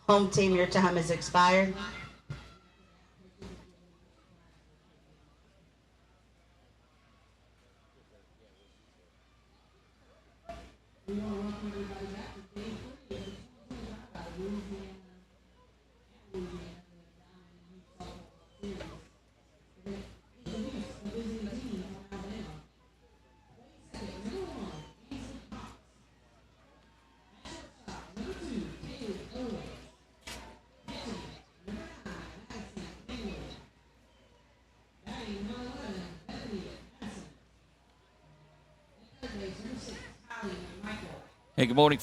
Home team, your time has expired. Hey, good morning.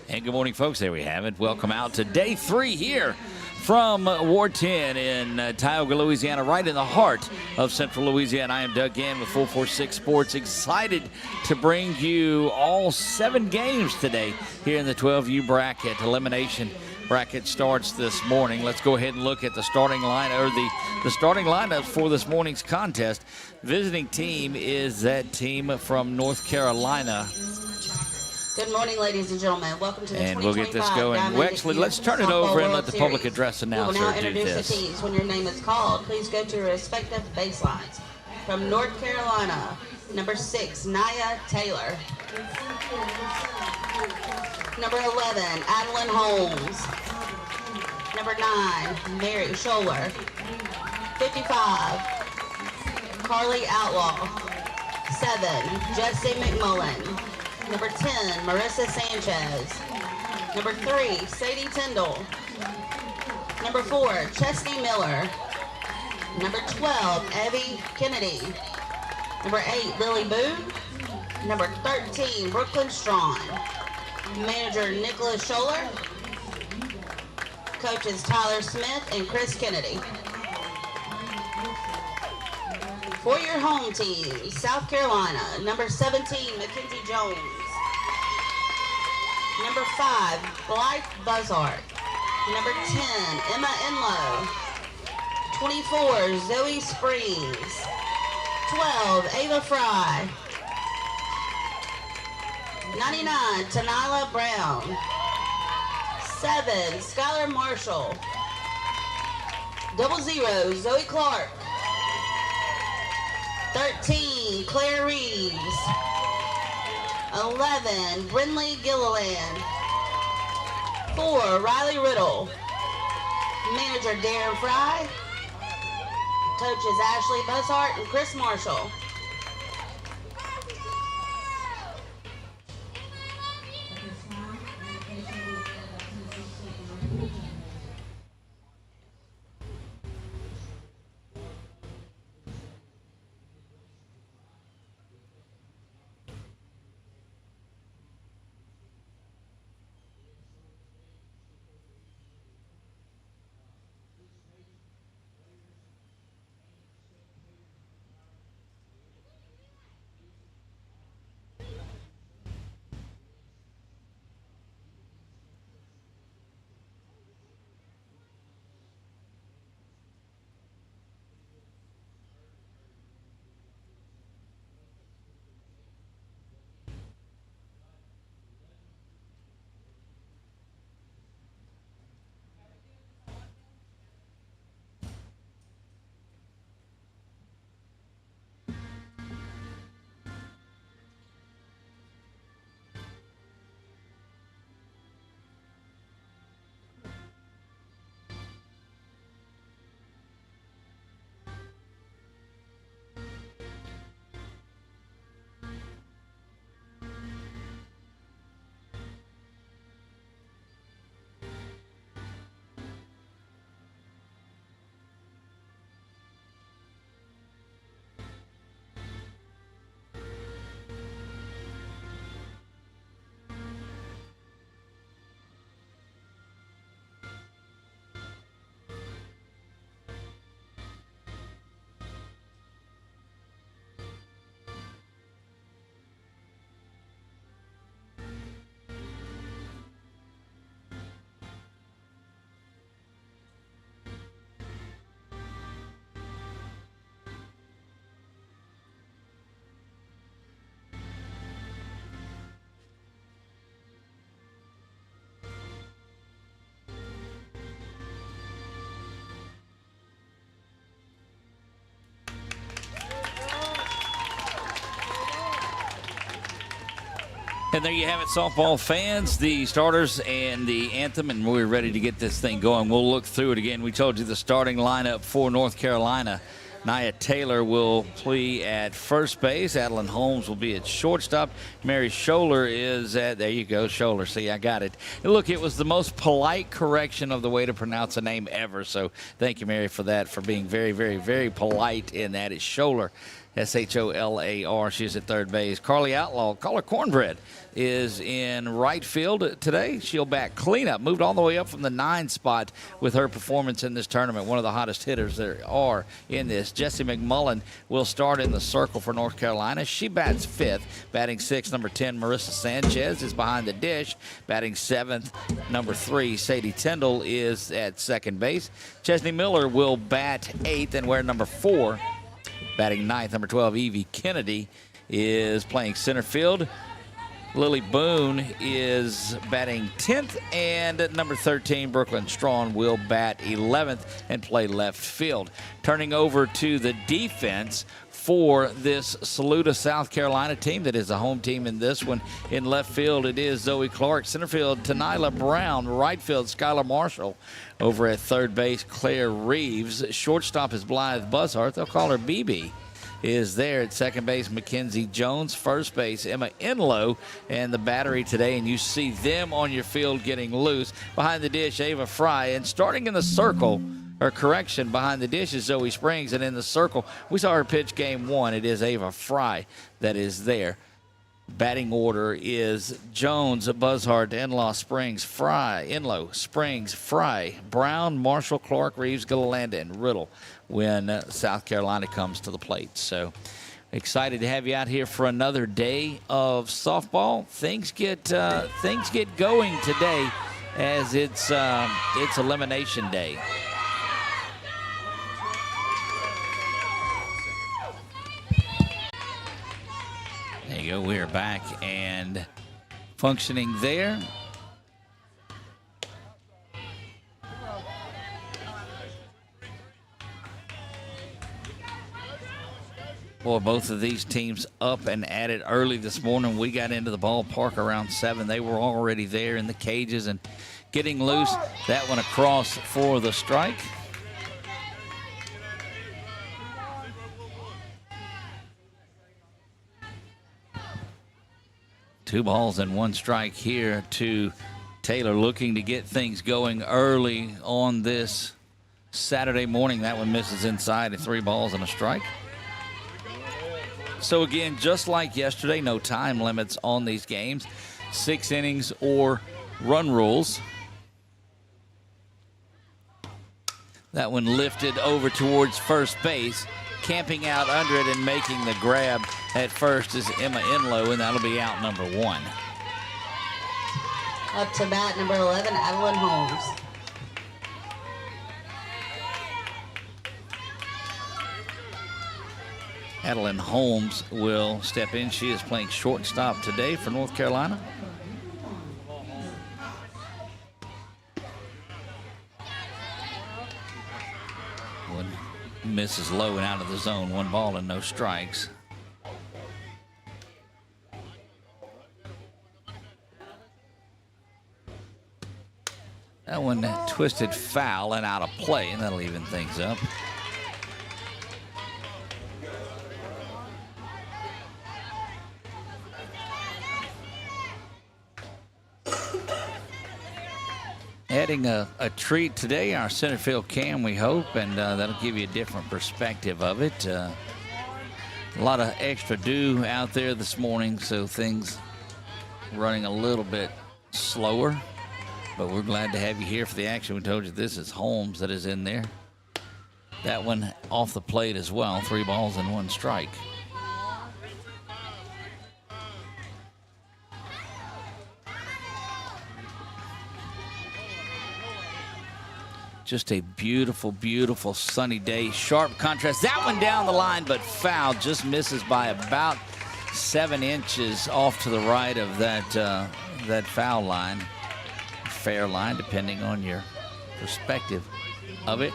And good morning, folks. There we have it. Welcome out to day 3 here from Ward 10 in Tioga, Louisiana, right in the heart of Central Louisiana. I am Doug Gann with 446 Sports. Excited to bring you all 7 games today here in the 12U bracket. Elimination bracket starts this morning. Let's go ahead and look at the starting line, or the starting lineup for this morning's contest. Visiting team is that team from North Carolina. Good morning, ladies and gentlemen. Welcome to the And we'll get this going. Diamond Wexley, let's turn it Softball over and World let the public Series. address We will announcer now do introduce this. the teams. When your name is called, please go to your respective baselines. From North Carolina, number 6, Nia Taylor. Number 11, Adeline Holmes. Number 9, Mary Scholler. 55, Carly Outlaw. 7, Jesse McMullen. Number 10, Marissa Sanchez. Number 3, Sadie Tyndall. Number 4, Chesney Miller. Number 12, Evie Kennedy. Number 8, Lily Boone. Number 13, Brooklyn Strawn. Manager, Nicholas Scholler. Coaches, Tyler Smith and Chris Kennedy. For your home team, South Carolina, number 17, Mackenzie Jones. Number 5, Blythe Buzzard. Number 10, Emma Enlow. 24, Zoe Springs. 12, Ava Fry. 99, Tanila Brown. 7, Skylar Marshall. 00, Zoe Clark. 13, Claire Reeves. 11, Brinley Gilliland. 4, Riley Riddle. Manager, Darren Fry. Coaches, Ashley Buzzhart and Chris Marshall. And there you have it, softball fans, the starters and the anthem, and we're ready to get this thing going. We'll look through it again. We told you the starting lineup for North Carolina. Nia Taylor will play at first base. Adeline Holmes will be at shortstop. Mary Scholler is at, there you go, Scholler. See, I got it. And look, it was the most polite correction of the way to pronounce a name ever. So thank you, Mary, for that, for being very, very, very polite in that. It's Scholler. Scholar. She's at third base. Carly Outlaw, Caller Cornbread, is in right field today. She'll bat cleanup. Moved all the way up from the 9 spot with her performance in this tournament. One of the hottest hitters there are in this. Jessie McMullen will start in the circle for North Carolina. She bats 5th. Batting 6th, number 10, Marissa Sanchez is behind the dish. Batting 7th, number 3, Sadie Tyndall is at second base. Chesney Miller will bat 8th and wear number 4. Batting 9th, number 12, Evie Kennedy is playing center field. Lily Boone is batting 10th, and number 13, Brooklyn Strawn, will bat 11th and play left field. Turning over to the defense for this Saluda, South Carolina team that is a home team in this one. In left field, it is Zoe Clark. Center field, Tanila Brown. Right field, Skylar Marshall. Over at third base, Claire Reeves. Shortstop is Blythe Buzzhart. They'll call her BB. Is there at second base, Mackenzie Jones. First base, Emma Enlow. And the battery today, and you see them on your field getting loose. Behind the dish, Ava Fry. And starting in the circle, or correction, behind the dish is Zoe Springs. And in the circle, we saw her pitch game 1. It is Ava Fry that is there. Batting order is Jones, Buzzhart, Enlow, Springs, Fry, Enlow, Springs, Fry, Brown, Marshall, Clark, Reeves, Galilanda, and Riddle when South Carolina comes to the plate. So excited to have you out here for another day of softball. Things get going today as it's elimination day. There you go. We are back and functioning there. Boy, both of these teams up and at it early this morning. We got into the ballpark around 7. They were already there in the cages and getting loose. That one across for the strike. Two balls and one strike here to Taylor, looking to get things going early on this Saturday morning. That one misses inside at 3 balls and a strike. So again, just like yesterday, no time limits on these games. 6 innings or run rules. That one lifted over towards first base. Camping out under it and making the grab at first is Emma Enlow, and that'll be out number 1. Up to bat, number 11, Adeline Holmes. Adeline Holmes will step in. She is playing shortstop today for North Carolina. One misses low and out of the zone. 1 ball and no strikes. That one twisted foul and out of play, and that'll even things up. Adding a treat today, our center field cam, we hope, and that'll give you a different perspective of it. A lot of extra dew out there this morning, so things running a little bit slower. But we're glad to have you here for the action. We told you this is Holmes that is in there. That one off the plate as well. 3 balls and 1 strike. Just a beautiful, beautiful sunny day. Sharp contrast. That one down the line, but foul. Just misses by about 7 inches off to the right of that foul line. Fair line, depending on your perspective of it.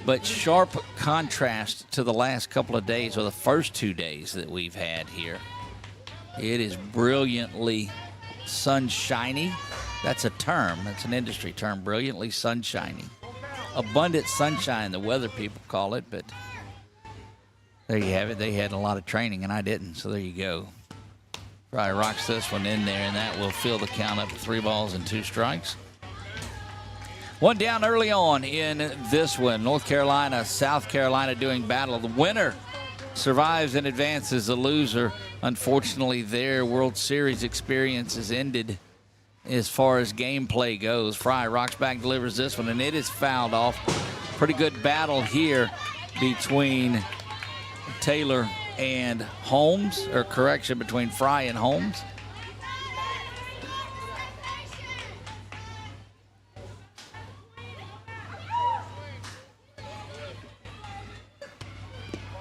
But sharp contrast to the last couple of days, or the first 2 days that we've had here. It is brilliantly sunshiny. That's a term. That's an industry term, brilliantly sunshiny. Abundant sunshine, the weather people call it, but there you have it. They had a lot of training, and I didn't, so there you go. Fry rocks this one in there, and that will fill the count up to 3 balls and 2 strikes. One down early on in this one. North Carolina, South Carolina doing battle. The winner survives and advances. The loser, unfortunately, their World Series experience is ended as far as gameplay goes. Fry rocks back, delivers this one, and it is fouled off. Pretty good battle here between Taylor and Holmes, or correction, between Fry and Holmes.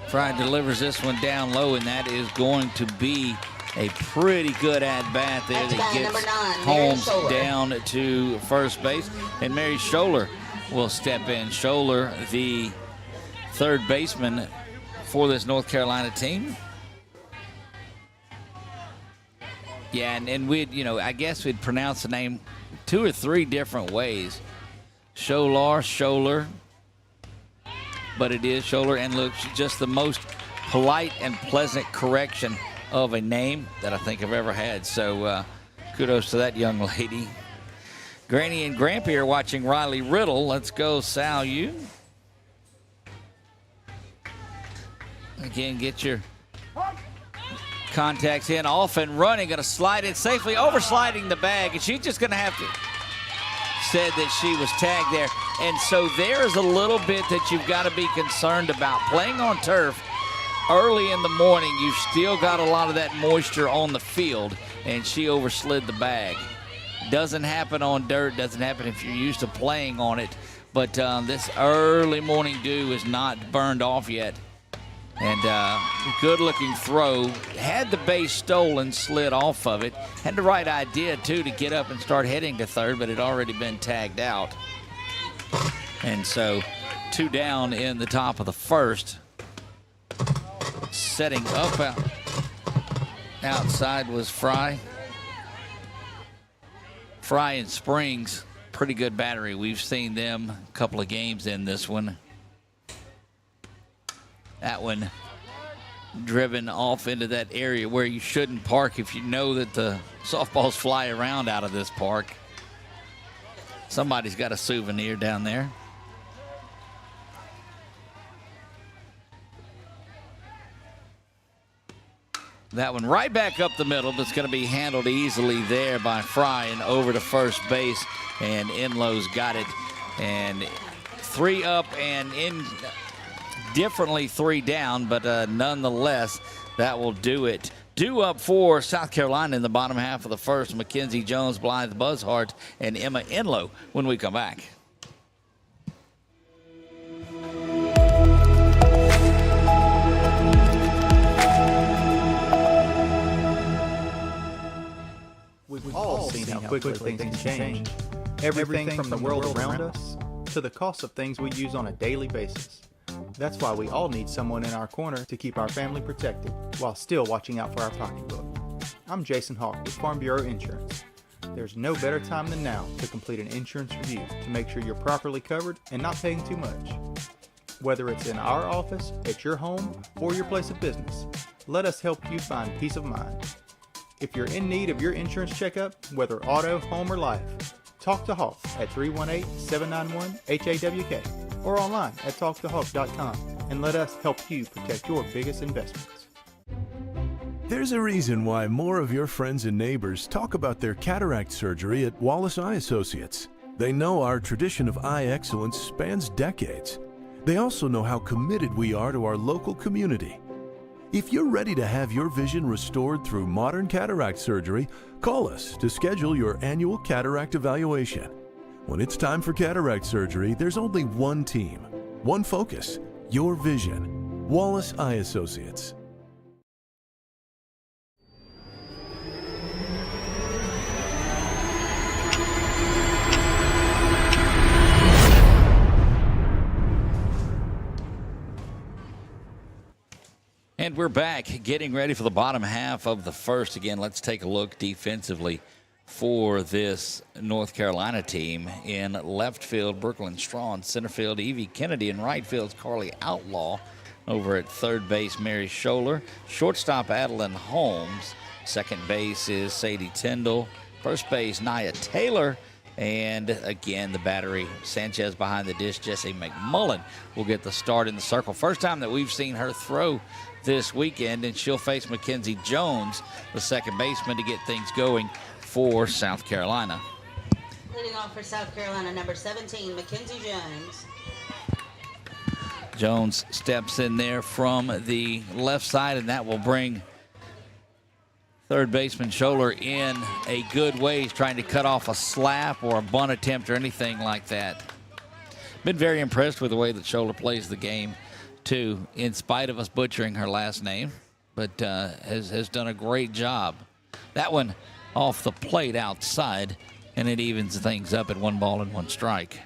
Fry delivers this one down low, and that is going to be a pretty good at-bat there that gets Holmes down to first base. And Mary Scholler will step in. Scholler, the third baseman for this North Carolina team. Yeah, and we'd, I guess we'd pronounce the name 2 or 3 different ways. Scholler, but it is Scholler, and look, just the most polite and pleasant correction of a name that I think I've ever had. So kudos to that young lady. Granny and Grampy are watching Riley Riddle. Let's go, Sal, you. Again, get your contacts in, off and running, going to slide it safely, oversliding the bag, and she's just going to have to, said that she was tagged there. And so there is a little bit that you've got to be concerned about. Playing on turf early in the morning, you've still got a lot of that moisture on the field, and she overslid the bag. Doesn't happen on dirt, doesn't happen if you're used to playing on it, but this early morning dew is not burned off yet. And good-looking throw. Had the base stolen, slid off of it. Had the right idea, too, to get up and start heading to third, but had already been tagged out. And so 2 down in the top of the first. Setting up outside was Fry. Fry and Springs, pretty good battery. We've seen them a couple of games in this one. That one driven off into that area where you shouldn't park if you know that the softballs fly around out of this park. Somebody's got a souvenir down there. That one right back up the middle, but it's going to be handled easily there by Fry and over to first base. And Enlow's got it. And 3 up and in differently 3 down, but nonetheless, that will do it. Due up for South Carolina in the bottom half of the first, Mackenzie Jones, Blythe Buzzhart, and Emma Enlow when we come back. We've all seen how quickly things change. Everything from the world around us to the cost of things we use on a daily basis. That's why we all need someone in our corner to keep our family protected while still watching out for our pocketbook. I'm Jason Hawk with Farm Bureau Insurance. There's no better time than now to complete an insurance review to make sure you're properly covered and not paying too much. Whether it's in our office, at your home, or your place of business, let us help you find peace of mind. If you're in need of your insurance checkup, whether auto, home, or life, talk to Hawk at 318-791-HAWK or online at talktohawk.com and let us help you protect your biggest investments. There's a reason why more of your friends and neighbors talk about their cataract surgery at Wallace Eye Associates. They know our tradition of eye excellence spans decades. They also know how committed we are to our local community. If you're ready to have your vision restored through modern cataract surgery, call us to schedule your annual cataract evaluation. When it's time for cataract surgery, there's only one team, one focus, your vision. Wallace Eye Associates. And And we're back, getting ready for the bottom half of the first. Again, let's take a look defensively for this North Carolina team. In left field, Brooklyn Strawn. Center field, Evie Kennedy. In right field, Carly Outlaw. Over at third base, Mary Scholler. Shortstop, Adeline Holmes. Second base is Sadie Tyndall. First base, Nia Taylor. And again, the battery, Sanchez behind the dish. Jessie McMullen will get the start in the circle. First time that we've seen her throw this weekend, and she'll face Mackenzie Jones, the second baseman, to get things going for South Carolina. Leading off for South Carolina, number 17, Mackenzie Jones. Jones steps in there from the left side, and that will bring third baseman Scholler in a good way. He's trying to cut off a slap or a bunt attempt or anything like that. Been very impressed with the way that Scholler plays the game, too, in spite of us butchering her last name, but has done a great job. That one off the plate outside, and it evens things up at 1-1 strike.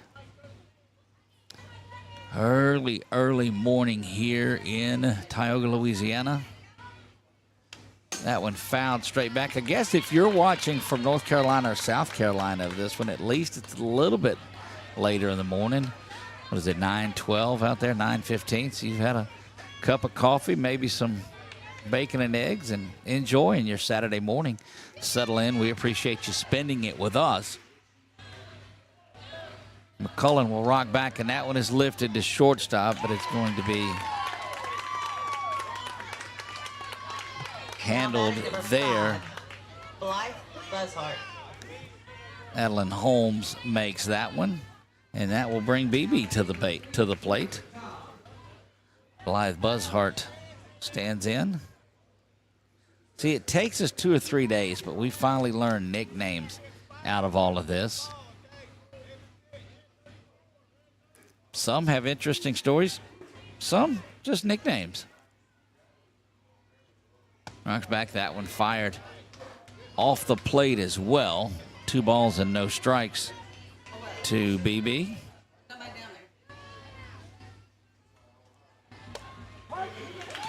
Early morning here in Tioga, Louisiana. That one fouled straight back. I guess if you're watching from North Carolina or South Carolina of this one, at least it's a little bit later in the morning. What is it, 9:12 out there, 9:15? So you've had a cup of coffee, maybe some bacon and eggs, and enjoying your Saturday morning. Settle in. We appreciate you spending it with us. McCullen will rock back, and that one is lifted to shortstop, but it's going to be handled there. Blythe Buzzhart. Adeline Holmes makes that one, and that will bring BB to the plate. Blythe Buzzhart stands in. See, it takes us 2 or 3 days, but we finally learned nicknames out of all of this. Some have interesting stories, some just nicknames. Rocks back, that one fired off the plate as well. 2 balls and no strikes to BB.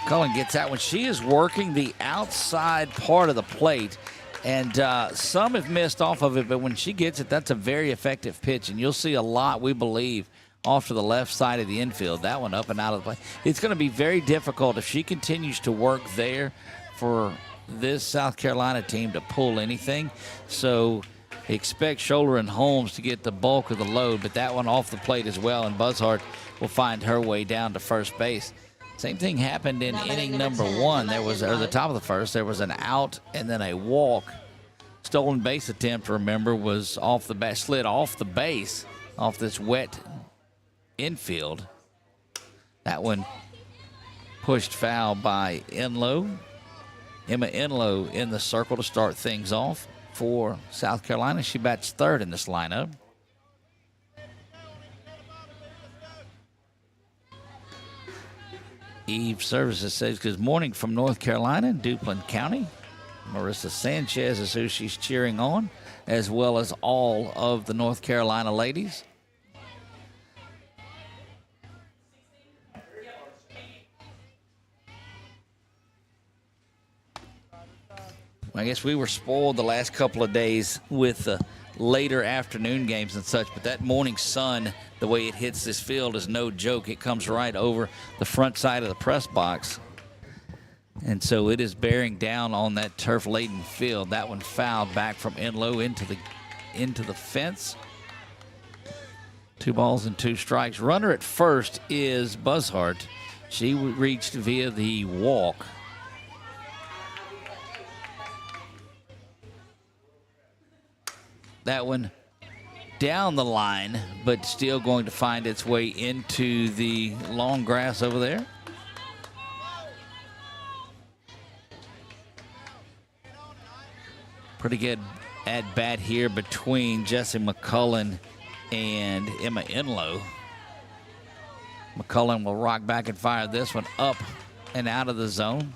Cullen gets that one. She is working the outside part of the plate, and some have missed off of it, but when she gets it, that's a very effective pitch, and you'll see a lot, we believe, off to the left side of the infield. That one up and out of the play. It's going to be very difficult if she continues to work there for this South Carolina team to pull anything. So expect Scholler and Holmes to get the bulk of the load, but that one off the plate as well, and Buzzhart will find her way down to first base. Same thing happened in inning number 1. There was, or the top of the first, there was an out and then a walk. Stolen base attempt, remember, was off the bat, slid off the base, off this wet infield. That one pushed foul by Enlow. Emma Enlow in the circle to start things off for South Carolina. She bats third in this lineup. Eve Services says, good morning from North Carolina, Duplin County. Marissa Sanchez is who she's cheering on, as well as all of the North Carolina ladies. I guess we were spoiled the last couple of days with the later afternoon games and such, but that morning sun, the way it hits this field, is no joke. It comes right over the front side of the press box, and so it is bearing down on that turf-laden field. That one fouled back from Enlow into the fence. 2 balls and 2 strikes. Runner at first is Buzzhart. She reached via the walk. That one down the line, but still going to find its way into the long grass over there. Pretty good at bat here between Jessie McCullen and Emma Enlow. McCullen will rock back and fire this one up and out of the zone.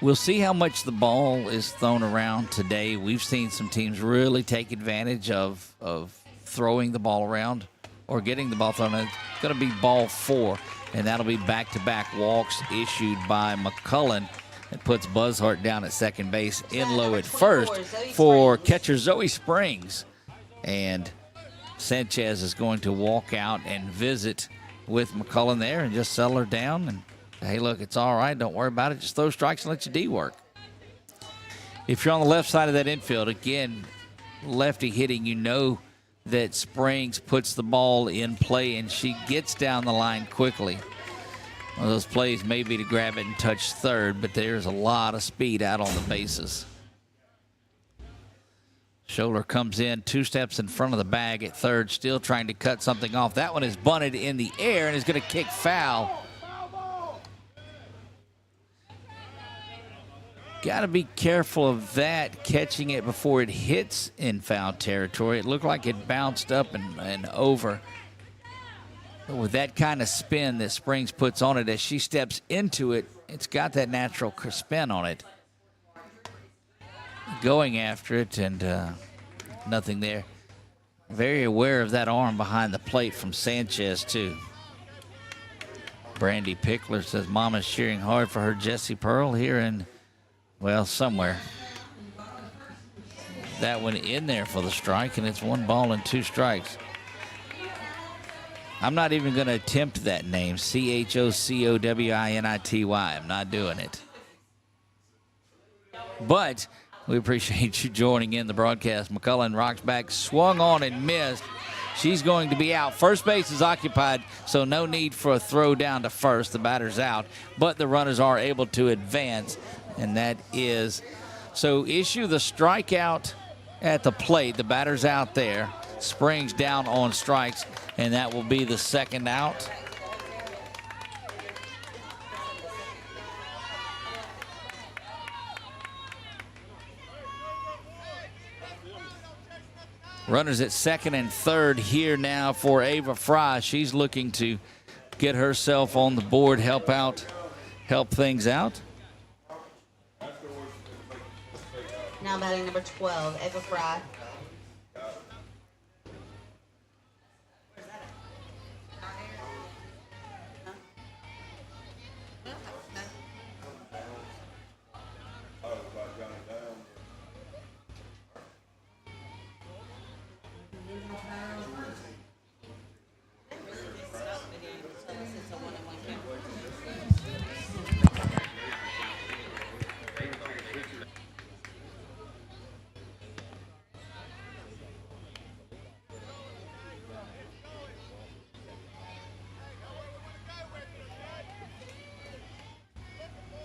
We'll see how much the ball is thrown around today. We've seen some teams really take advantage of throwing the ball around or getting the ball thrown. It's going to be ball 4. and that'll be back-to-back walks issued by McCullen. It puts Buzzhart down at second base, in low at first for catcher Zoe Springs. And Sanchez is going to walk out and visit with McCullen there and just settle her down. And, hey, look, it's all right. Don't worry about it. Just throw strikes and let your D work. If you're on the left side of that infield, again, lefty hitting, you know that Springs puts the ball in play and she gets down the line quickly. One of those plays may be to grab it and touch third, but there's a lot of speed out on the bases. Scholler comes in 2 steps in front of the bag at third, still trying to cut something off. That one is bunted in the air and is going to kick foul. Got to be careful of that, catching it before it hits in foul territory. It looked like it bounced up and over. But with that kind of spin that Springs puts on it as she steps into it, it's got that natural spin on it. Going after it and nothing there. Very aware of that arm behind the plate from Sanchez, too. Brandy Pickler says Mama's cheering hard for her Jessie Pearl here in, well, somewhere. That one in there for the strike, and it's 1 ball and 2 strikes. I'm not even going to attempt that name, Chocowinity. I'm not doing it. But we appreciate you joining in the broadcast. McCullen rocks back, swung on and missed. She's going to be out. First base is occupied, so no need for a throw down to first. The batter's out, but the runners are able to advance, and that is so issue the strikeout at the plate. The batter's out there. Springs down on strikes, and that will be the second out. Runners at second and third here now for Ava Fry. She's looking to get herself on the board, help things out. Now batting number 12, Ava Fry.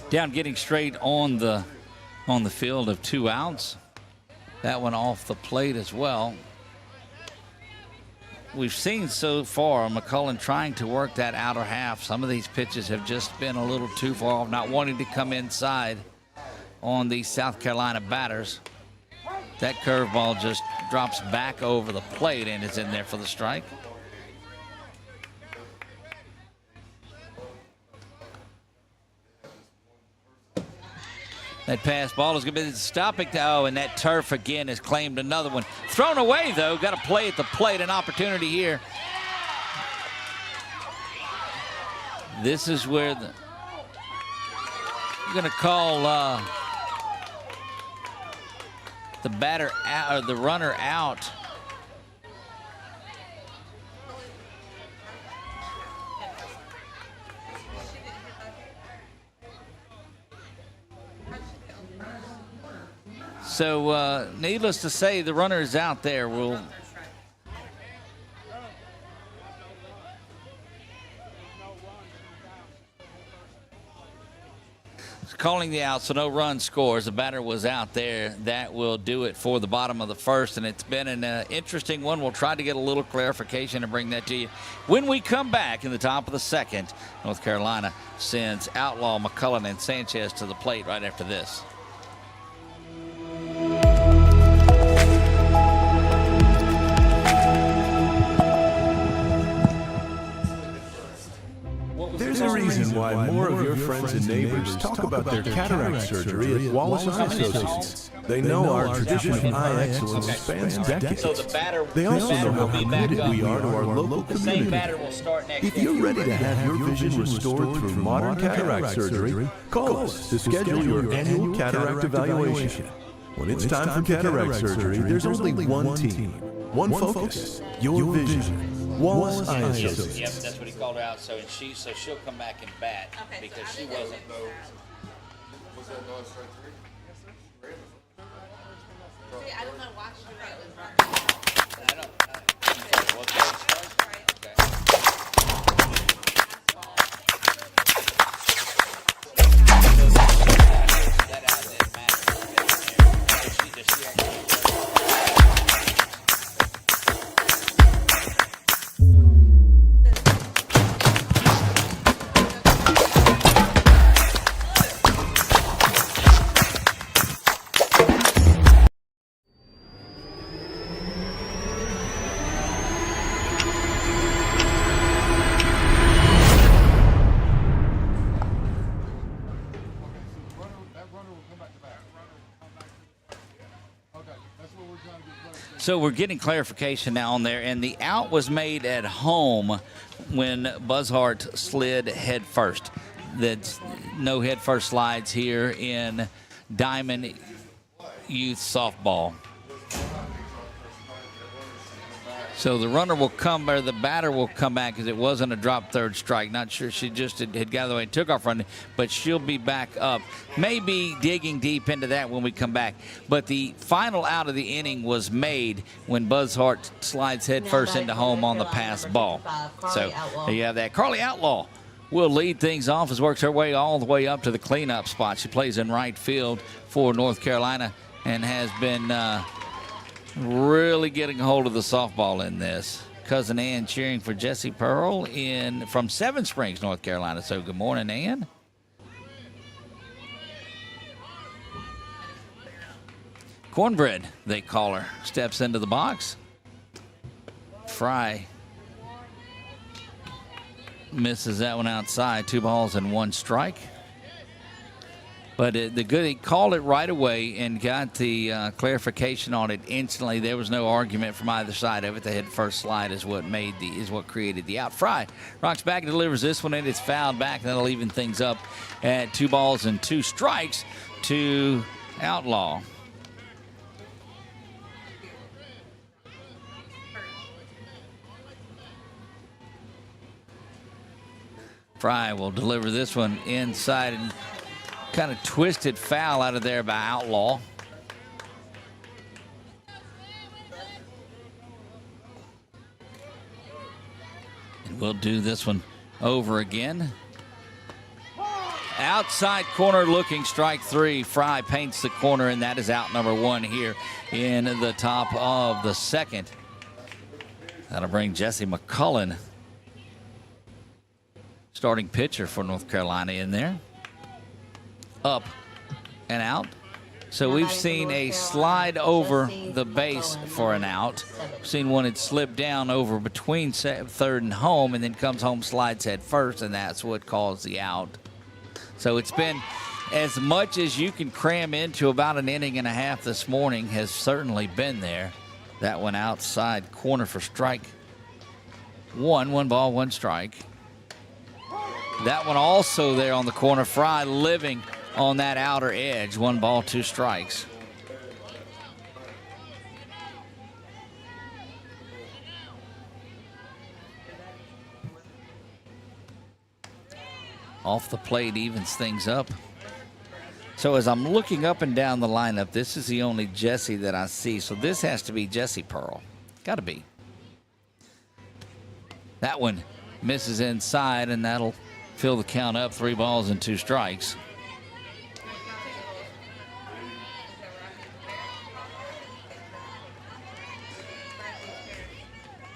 Down getting straight on the field of 2 outs. That one off the plate as well. We've seen so far McCullen trying to work that outer half. Some of these pitches have just been a little too far off, not wanting to come inside on these South Carolina batters. That curveball just drops back over the plate and is in there for the strike. That pass ball is going to be stopping. Oh, and that turf again has claimed another one. Thrown away, though. Got to play at the plate. An opportunity here. This is where you're going to call the batter out, or the runner out. So, needless to say, the runner is out there. Calling the out, so no run scores. The batter was out there. That will do it for the bottom of the first, and it's been an interesting one. We'll try to get a little clarification and bring that to you. When we come back in the top of the second, North Carolina sends Outlaw, McCullen, and Sanchez to the plate right after this. There's a reason reason why more of your friends and neighbors talk about their cataract surgery at Wallace Eye Associates. They know our tradition of eye excellence spans decades. They also know how committed we are to our local community. If you're ready to have your vision restored through modern cataract surgery, call us to schedule your annual cataract evaluation. When it's time for cataract surgery, there's only one team, one focus, your vision. Wallace Eye Associates. Yep, that's what he called her out. So she'll come back and bat because she wasn't. Was that not strike three? See, I don't know why she wrote it. I don't. What third strike? Okay. That out didn't matter. She just. So we're getting clarification now on there, and the out was made at home when Buzzhart slid head first. That's no head first slides here in Diamond Youth Softball. So the runner will come, or the batter will come back because it wasn't a drop third strike. Not sure, she just had got away and took off running, but she'll be back up. Maybe digging deep into that when we come back. But the final out of the inning was made when Buzzhart slides head first into home on the pass ball. So there you have that. Carly Outlaw will lead things off as works her way all the way up to the cleanup spot. She plays in right field for North Carolina and has been really getting a hold of the softball in this. Cousin Ann cheering for Jessie Pearl from Seven Springs, North Carolina. So good morning, Ann. Cornbread, they call her, steps into the box. Fry misses that one outside. 2 balls and 1 strike. But he called it right away and got the clarification on it instantly. There was no argument from either side of it. The head first slide is what created the out. Fry rocks back and delivers this one, and it's fouled back. That'll even things up at 2 balls and 2 strikes to Outlaw. Fry will deliver this one inside and kind of twisted foul out of there by Outlaw. And we'll do this one over again. Outside corner looking, strike 3. Fry paints the corner, and that is out number 1 here in the top of the second. That'll bring Jesse McCullen, starting pitcher for North Carolina, in there. Up and out. So we've seen a slide over the base for an out. We've seen one that slipped down over between third and home, and then comes home, slides head first, and that's what caused the out. So it's been as much as you can cram into about an inning and a half this morning has certainly been there. That one outside corner for strike 1. 1 ball, 1 strike. That one also there on the corner. Fry living on that outer edge. 1 ball, 2 strikes. Off the plate evens things up. So as I'm looking up and down the lineup, this is the only Jessie that I see. So this has to be Jessie Pearl. Got to be. That one misses inside, and that'll fill the count up. 3 balls and 2 strikes.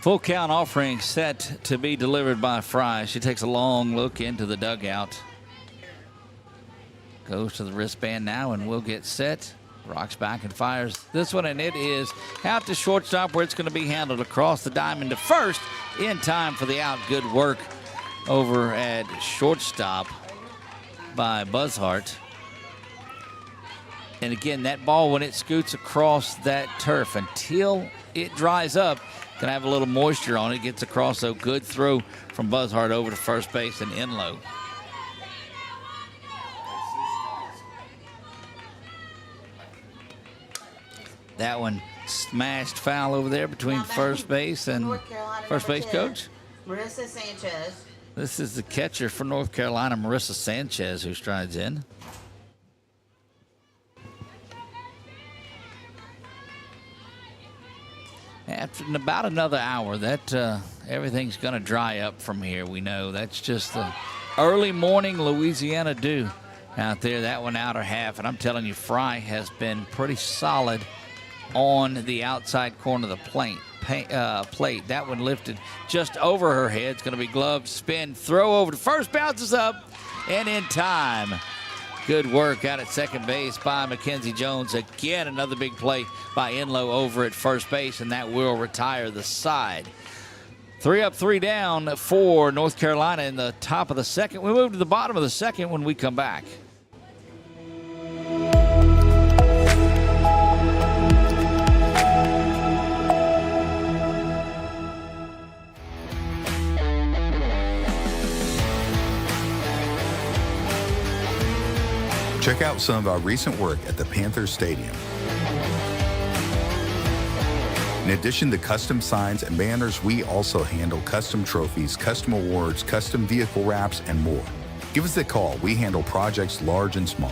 Full count offering set to be delivered by Fry. She takes a long look into the dugout. Goes to the wristband now and will get set. Rocks back and fires this one, and it is out to shortstop where it's going to be handled across the diamond to first in time for the out. Good work over at shortstop by Buzzhart. And again, that ball, when it scoots across that turf, until it dries up, can have a little moisture on it, gets across. So good throw from Buzzhart over to first base and in low. That one smashed foul over there between first base and North Carolina, first number base 10, coach. Marissa Sanchez. This is the catcher for North Carolina, Marissa Sanchez, who strides in. After in about another hour, that everything's going to dry up from here. We know that's just the early morning Louisiana dew out there. That one outer half, and I'm telling you, Fry has been pretty solid on the outside corner of the plate. That one lifted just over her head. It's going to be gloved, spin, throw over to first, bounces up, and in time. Good work out at second base by Mackenzie Jones. Again, another big play by Enlow over at first base, and that will retire the side. 3 up, 3 down for North Carolina in the top of the second. We move to the bottom of the second when we come back. Check out some of our recent work at the Panthers Stadium. In addition to custom signs and banners, we also handle custom trophies, custom awards, custom vehicle wraps, and more. Give us a call. We handle projects large and small.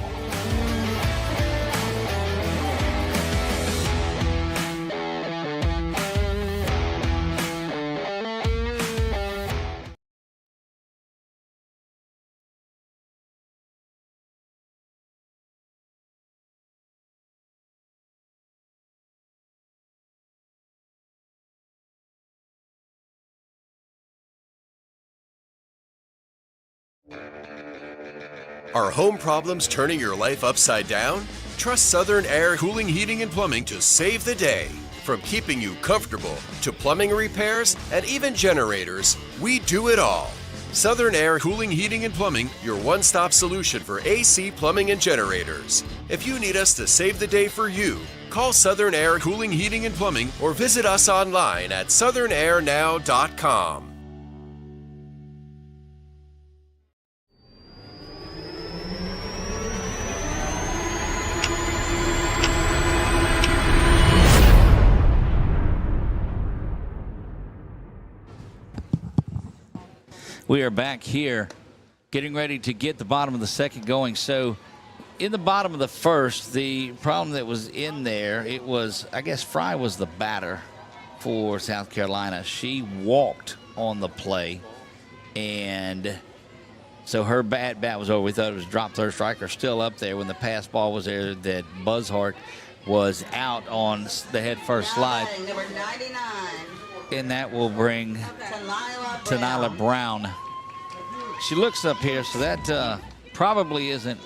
Are home problems turning your life upside down? Trust Southern Air Cooling, Heating, and Plumbing to save the day. From keeping you comfortable to plumbing repairs and even generators, we do it all. Southern Air Cooling, Heating, and Plumbing, your one-stop solution for AC, plumbing, and generators. If you need us to save the day for you, call Southern Air Cooling, Heating, and Plumbing or visit us online at southernairnow.com. We are back here getting ready to get the bottom of the second going. So in the bottom of the first, the problem that was in there, it was, I guess Fry was the batter for South Carolina. She walked on the play, and so her bat was over. We thought it was drop third striker, still up there when the pass ball was there that Buzzhart was out on the head first slide. Number 99. And that will bring Tanila Brown. She looks up here, so that probably isn't.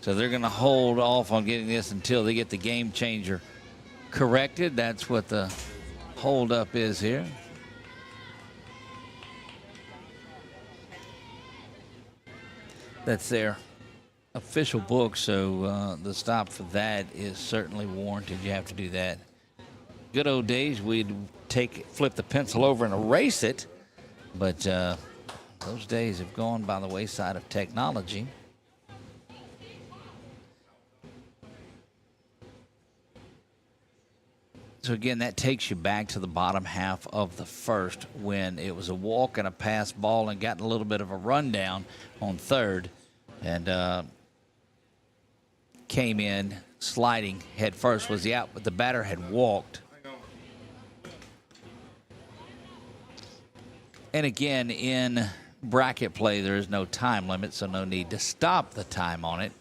So they're going to hold off on getting this until they get the game changer corrected. That's what the holdup is here. That's their official book, so the stop for that is certainly warranted. You have to do that. Good old days, we'd flip the pencil over and erase it, but those days have gone by the wayside of technology. So again, that takes you back to the bottom half of the first when it was a walk and a pass ball and got a little bit of a rundown on third, and came in sliding head first was the out, but the batter had walked. And again, in bracket play, there is no time limit, so no need to stop the time on it.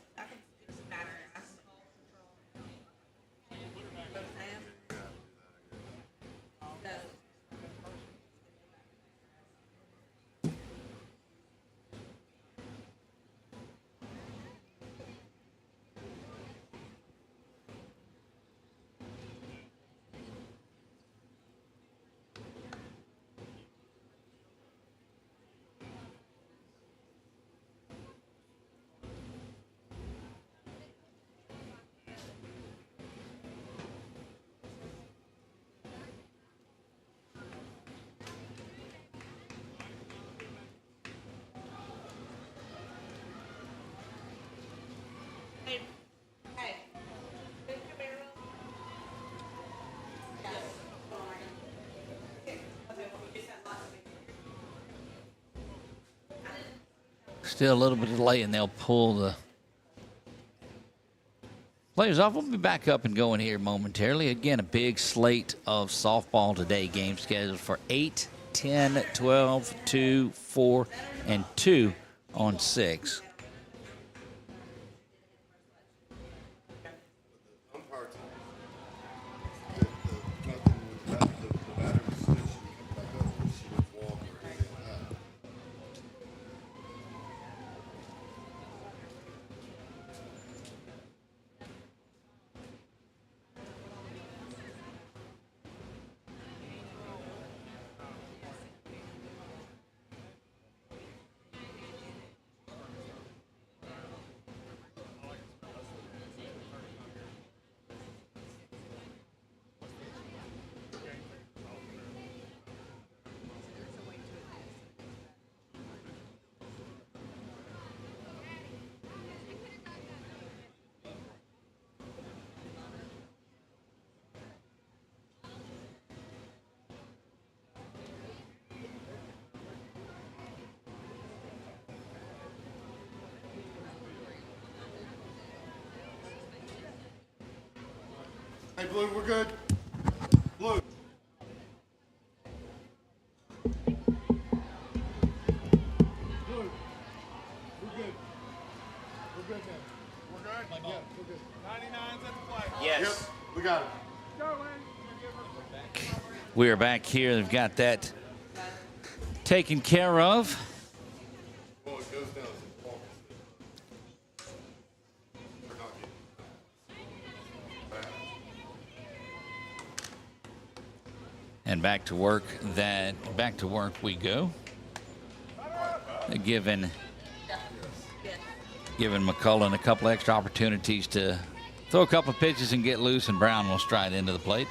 Still a little bit of delay, and they'll pull the players off. We'll be back up and going here momentarily. Again, a big slate of softball today. Games scheduled for 8, 10, 12, 2, 4, and 2 on 6. Hey, Blue, we're good. Blue. Blue, we're good. We're good now. We're good? Yeah, we're good. 99's at the plate. Yes. Yep, we got it. We are back here. They've got that taken care of. Well, it goes down to August. We're not getting And back to work we go. Giving McCullough a couple extra opportunities to throw a couple of pitches and get loose, and Brown will stride into the plate.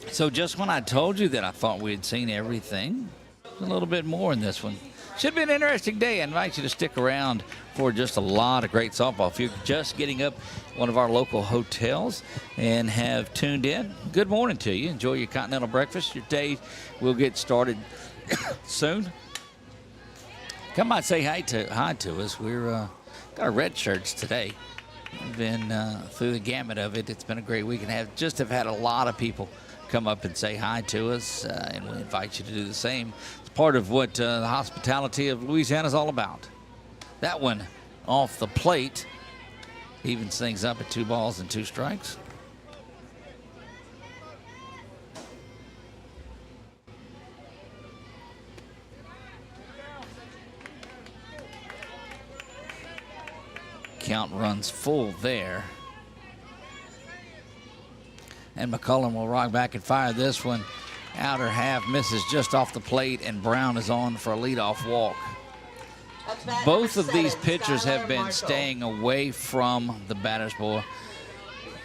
So just when I told you that I thought we had seen everything, a little bit more in this one. Should be an interesting day. I invite you to stick around for just a lot of great softball. If you're just getting up one of our local hotels and have tuned in, good morning to you. Enjoy your continental breakfast. Your day will get started soon. Come by and say hi to us. We're got our red shirts today. We've been through the gamut of it. It's been a great week, and have had a lot of people come up and say hi to us, and we invite you to do the same. It's part of what the hospitality of Louisiana is all about. That one off the plate evens things up at 2 balls and 2 strikes. Count runs full there. And McCullum will rock back and fire this one. Outer half misses just off the plate, and Brown is on for a leadoff walk. Both of these pitchers have been staying away from the batter's ball.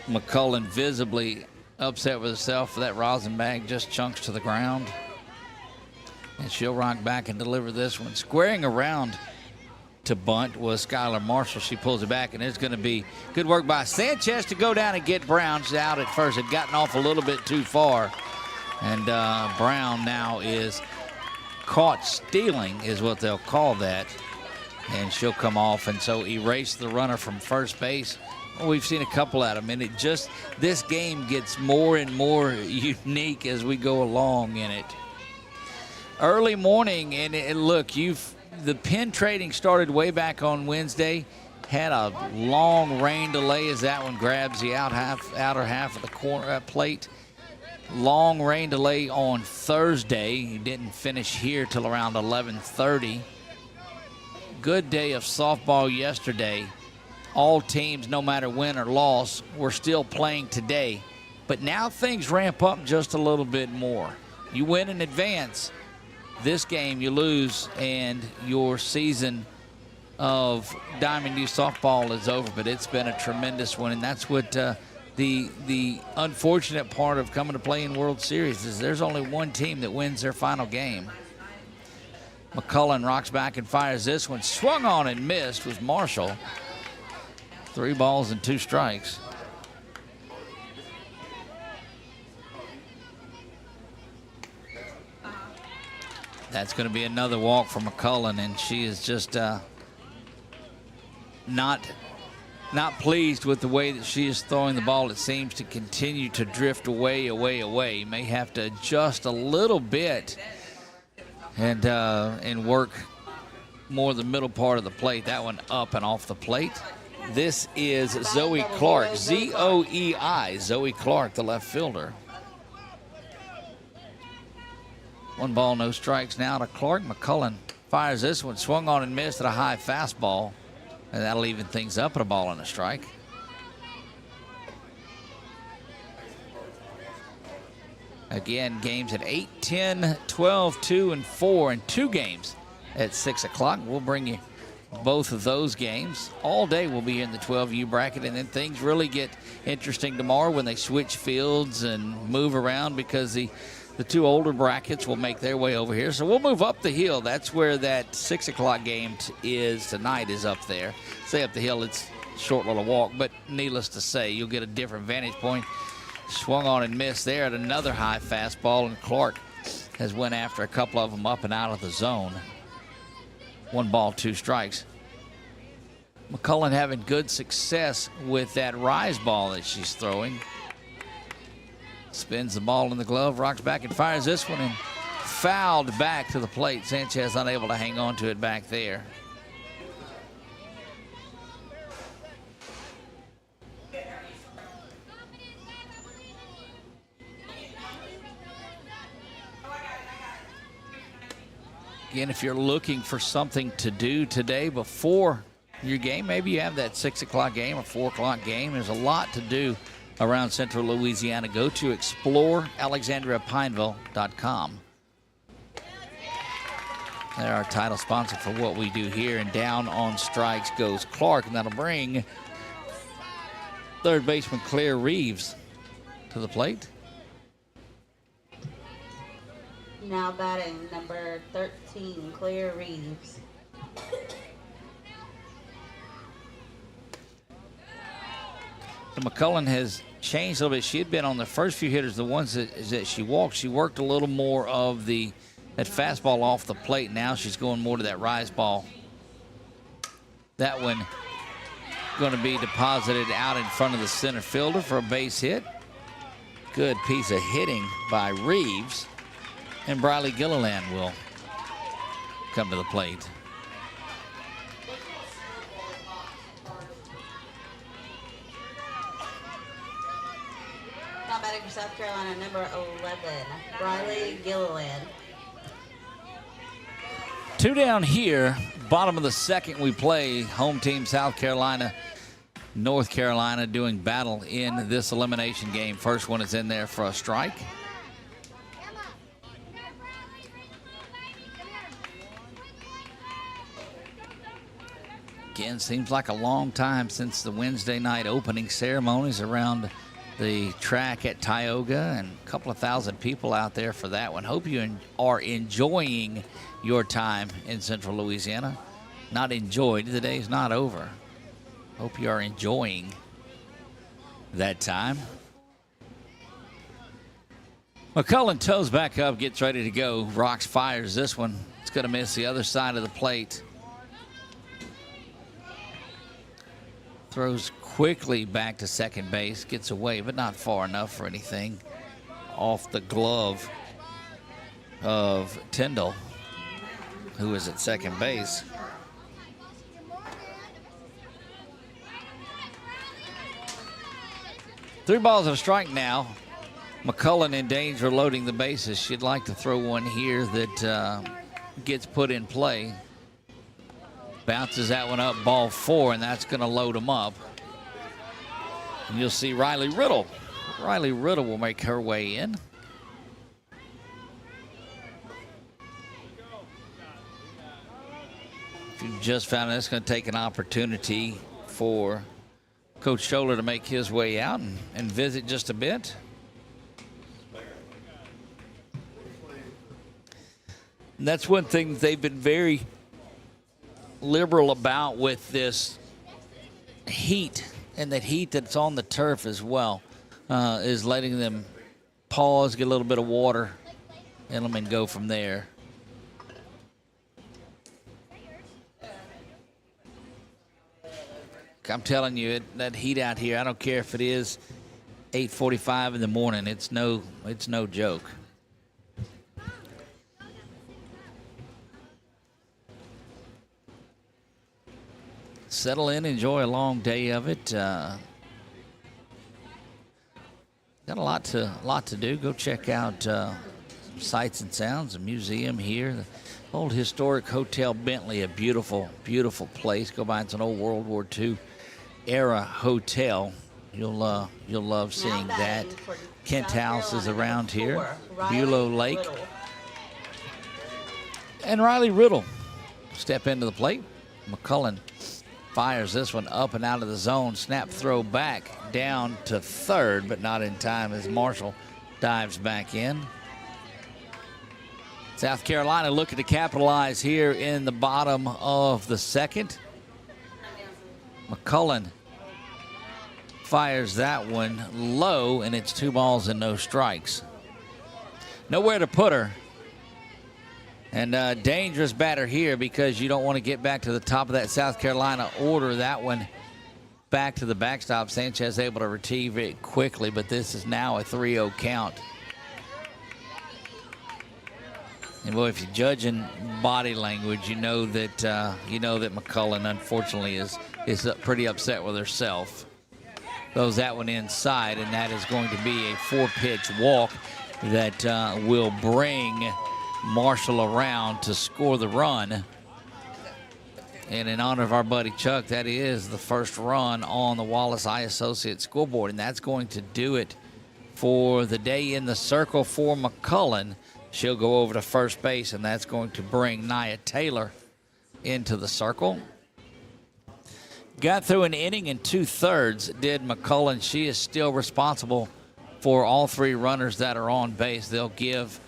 McCullum visibly upset with herself for that rosin bag just chunks to the ground. And she'll rock back and deliver this one. Squaring around to bunt was Skylar Marshall. She pulls it back, and it's going to be good work by Sanchez to go down and get Brown. She's out at first. Had gotten off a little bit too far. And Brown now is caught stealing is what they'll call that. And she'll come off and so erase the runner from first base. Well, we've seen a couple at them, and this game gets more and more unique as we go along in it. Early morning, and look, the pin trading started way back on Wednesday. Had a long rain delay as that one grabs the outer half of the corner plate. Long rain delay on Thursday. He didn't finish here till around 11:30. Good day of softball yesterday. All teams, no matter win or loss, were still playing today. But now things ramp up just a little bit more. You win in advance. This game you lose, and your season of Diamond U softball is over. But it's been a tremendous one, and that's what the unfortunate part of coming to play in World Series is there's only one team that wins their final game. McCullum rocks back and fires this one. Swung on and missed was Marshall. 3 balls and 2 strikes. That's going to be another walk for McCullen, and she is just not pleased with the way that she is throwing the ball. It seems to continue to drift away. May have to adjust a little bit and work more the middle part of the plate. That one up and off the plate. This is Zoe Clark, Z-O-E-I, Zoe Clark, the left fielder. 1 ball, no strikes now to Clark. McCullen fires this one, swung on and missed at a high fastball, and that'll even things up at a ball and a strike. Again, games at 8, 10, 12, 2, and 4, and 2 games at 6 o'clock. We'll bring you both of those games. All day we'll be in the 12U bracket, and then things really get interesting tomorrow when they switch fields and move around, because the 2 older brackets will make their way over here. So we'll move up the hill. That's where that 6 o'clock game is tonight, is up there. Say up the hill, it's a short little walk, but needless to say, you'll get a different vantage point. Swung on and missed there at another high fastball, and Clark has went after a couple of them up and out of the zone. 1 ball, 2 strikes. McCullen having good success with that rise ball that she's throwing. Spins the ball in the glove, rocks back and fires this one, and fouled back to the plate. Sanchez unable to hang on to it back there. Again, if you're looking for something to do today before your game, maybe you have that 6 o'clock game or 4 o'clock game. There's a lot to do around Central Louisiana. Go to explorealexandriapineville.com. They're our title sponsor for what we do here. And down on strikes goes Clark, and that'll bring third baseman Claire Reeves to the plate. Now batting number 13, Claire Reeves. So McCullen has changed a little bit. She had been on the first few hitters, the ones that she walked. She worked a little more of that fastball off the plate. Now she's going more to that rise ball. That one going to be deposited out in front of the center fielder for a base hit. Good piece of hitting by Reeves. And Briley Gilliland will come to the plate. Now batting for South Carolina, number 11, Briley Gilliland. 2 down here, bottom of the second we play. Home team South Carolina, North Carolina doing battle in this elimination game. First one is in there for a strike. Again, seems like a long time since the Wednesday night opening ceremonies around the track at Tioga, and a couple of thousand people out there for that one. Hope you are enjoying your time in Central Louisiana. Not enjoyed, the day's not over. Hope you are enjoying that time. McCullen toes back up, gets ready to go. Rocks fires this one. It's going to miss the other side of the plate. Throws quickly back to second base, gets away, but not far enough for anything. Off the glove of Tyndall, who is at second base. Three balls and a strike now. McCullen in danger, loading the bases. She'd like to throw one here that gets put in play. Bounces that one up, ball 4, and that's going to load them up. And you'll see Riley Riddle. Riley Riddle will make her way in. If you just found out, it's going to take an opportunity for Coach Scholler to make his way out and visit just a bit. And that's one thing that they've been very liberal about with this heat, and that heat that's on the turf as well, is letting them pause, get a little bit of water in them, and go from there. I'm telling you, that heat out here, I don't care if it is 8:45 in the morning. It's no joke. Settle in, enjoy a long day of it. Got a lot to do. Go check out Sights and Sounds, a museum here. The old historic Hotel Bentley, a beautiful, beautiful place. Go by, it's an old World War II era hotel. You'll love seeing that. Kent House is around here. Bulow Lake. And Riley Riddle step into the plate. McCullen fires this one up and out of the zone. Snap throw back down to third, but not in time as Marshall dives back in. South Carolina looking to capitalize here in the bottom of the second. McCullen fires that one low, and it's 2 balls and no strikes. Nowhere to put her. And dangerous batter here because you don't want to get back to the top of that South Carolina order. That one back to the backstop. Sanchez able to retrieve it quickly, but this is now a 3-0 count. And boy, if you're judging body language, you know that McCullen unfortunately is pretty upset with herself. Throws that one inside, and that is going to be a 4-pitch walk that will bring Marshall around to score the run. And in honor of our buddy Chuck, that is the first run on the Wallace Eye Associates scoreboard, and that's going to do it for the day in the circle for McCullen. She'll go over to first base, and that's going to bring Nia Taylor into the circle. Got through an inning and 2/3 did McCullen. She is still responsible for all 3 runners that are on base. They'll give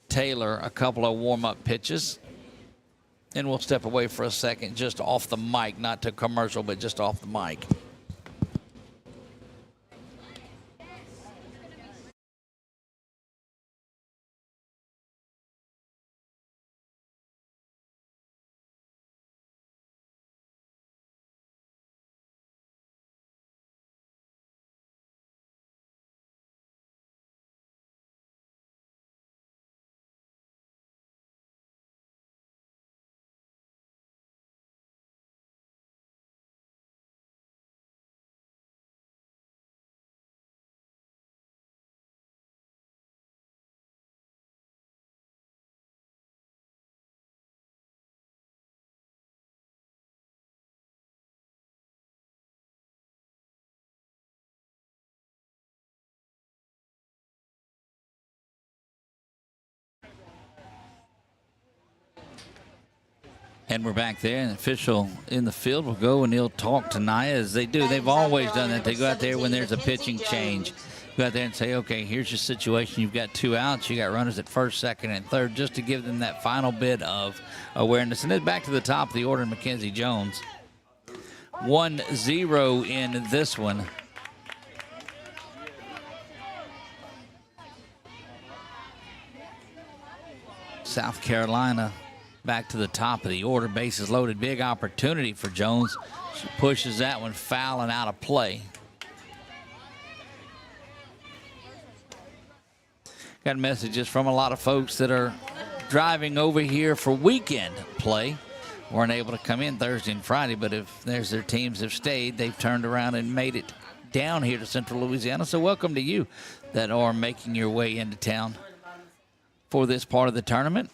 Taylor a couple of warm-up pitches. And we'll step away for a second, just off the mic, not to commercial, but just off the mic. And we're back there, and the official in the field will go and he'll talk to Nia as they do. They've always done that. They go out there when there's a pitching change. Go out there and say, okay, here's your situation. You've got 2 outs. You got runners at first, second, and third, just to give them that final bit of awareness. And then back to the top of the order, Mackenzie Jones. 1-0 in this one. South Carolina back to the top of the order. Bases loaded. Big opportunity for Jones. She pushes that one foul and out of play. Got messages from a lot of folks that are driving over here for weekend play. Weren't able to come in Thursday and Friday, but if there's their teams have stayed, they've turned around and made it down here to Central Louisiana. So welcome to you that are making your way into town for this part of the tournament.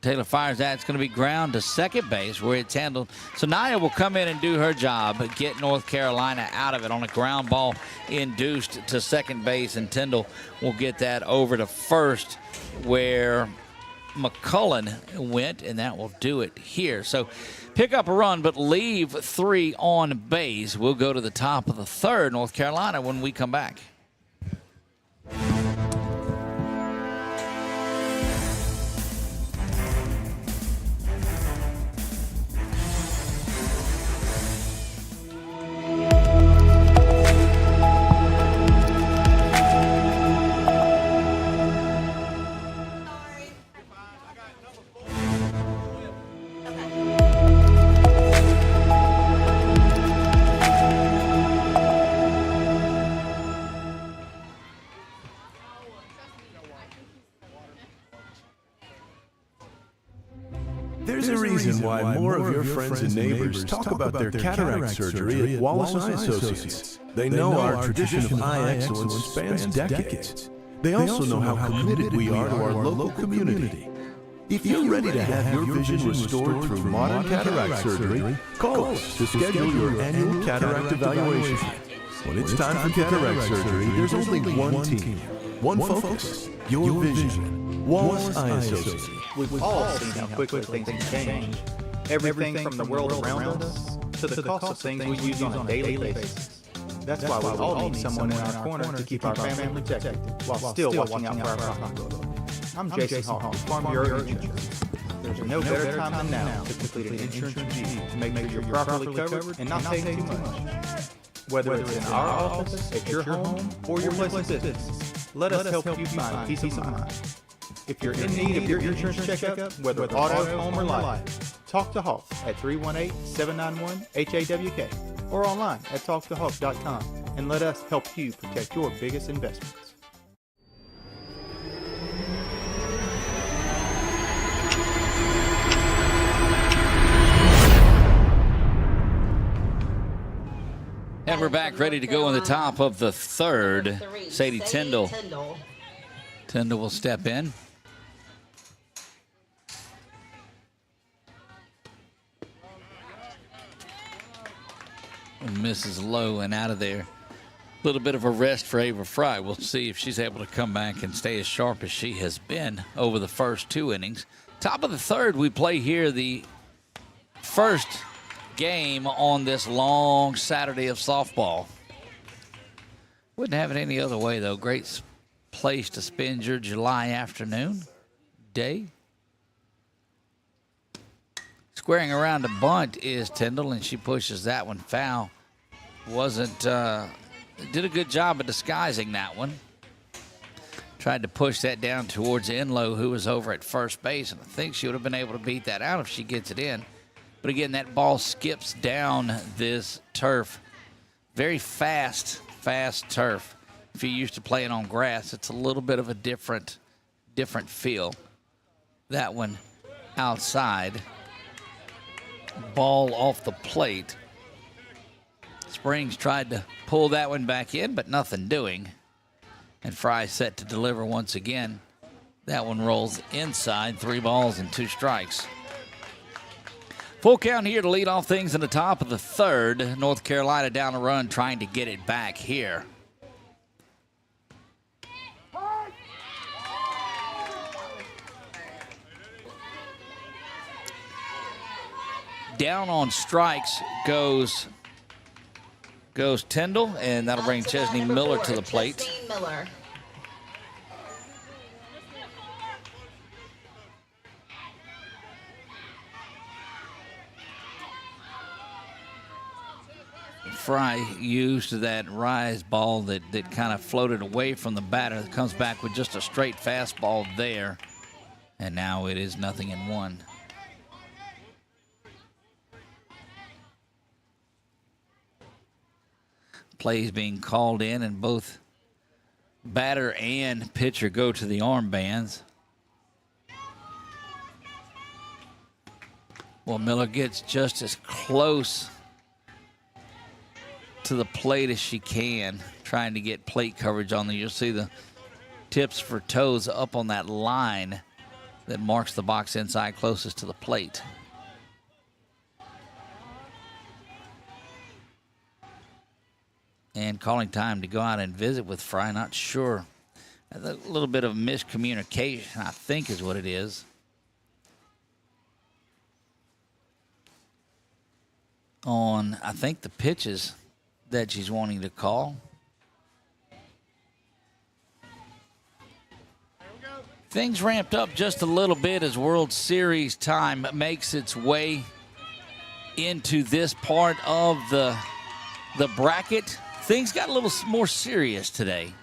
Taylor fires that. It's going to be ground to second base where it's handled. So Nia will come in and do her job, get North Carolina out of it on a ground ball induced to second base, and Tyndall will get that over to first where McCullen went, and that will do it here. So pick up a run, but leave 3 on base. We'll go to the top of the third, North Carolina, when we come back. reason why more of your friends and neighbors talk about their cataract surgery at Wallace Eye Associates. They know our tradition of eye excellence spans decades. They also know how committed we are to our local community. If you're ready to have your vision restored through modern cataract surgery, call us to schedule your annual cataract evaluation. When it's time for cataract surgery, there's only one team, one focus, your vision. Wallace Eye Associates. We've all seen how quickly things can change. Everything from the world around us to the cost of things we use on a daily basis. That's why we all need someone in our corner to keep our family protected while still watching out for our pocketbook. I'm Jason Hall with Farm Bureau Insurance. There's no better time than now to complete an insurance review to make sure you're properly covered and not paying too much. Whether it's in our office, at your home, or your place of business, let us help you find peace of mind. If you're in need of your insurance checkup, whether auto, home, or life, talk to Hawk at 318-791-HAWK or online at talktohawk.com and let us help you protect your biggest investments. And we're back ready to go in the top of the third. Sadie Tyndall. Tyndall will step in. And misses low and out of there. A little bit of a rest for Ava Fry. We'll see if she's able to come back and stay as sharp as she has been over the first two innings. Top of the third, we play here the first game on this long Saturday of softball. Wouldn't have it any other way, though. Great place to spend your July afternoon, day. Squaring around a bunt is Tyndall, and she pushes that one foul. Did a good job of disguising that one. Tried to push that down towards Enlow, who was over at first base, and I think she would have been able to beat that out if she gets it in. But again, that ball skips down this turf. Very fast turf. If you're used to playing on grass, it's a little bit of a different feel. That one outside. Ball off the plate. Springs tried to pull that one back in, but nothing doing. And Fry set to deliver once again. That one rolls inside, 3 balls and 2 strikes. Full count here to lead off things in the top of the third. North Carolina down the run, trying to get it back here. Down on strikes goes Tyndall, and that'll bring Chesney Miller to the plate. Chesney Miller. Fry used that rise ball that kind of floated away from the batter. That comes back with just a straight fastball there. And now it is 0-1. Plays being called in, and both batter and pitcher go to the armbands. Well, Miller gets just as close to the plate as she can, trying to get plate coverage on there. You'll see the tips for toes up on that line that marks the box inside closest to the plate. And calling time to go out and visit with Fry. Not sure. A little bit of miscommunication, I think, is what it is. On, I think, the pitches that she's wanting to call. Things ramped up just a little bit as World Series time makes its way into this part of the bracket. Things got a little more serious today.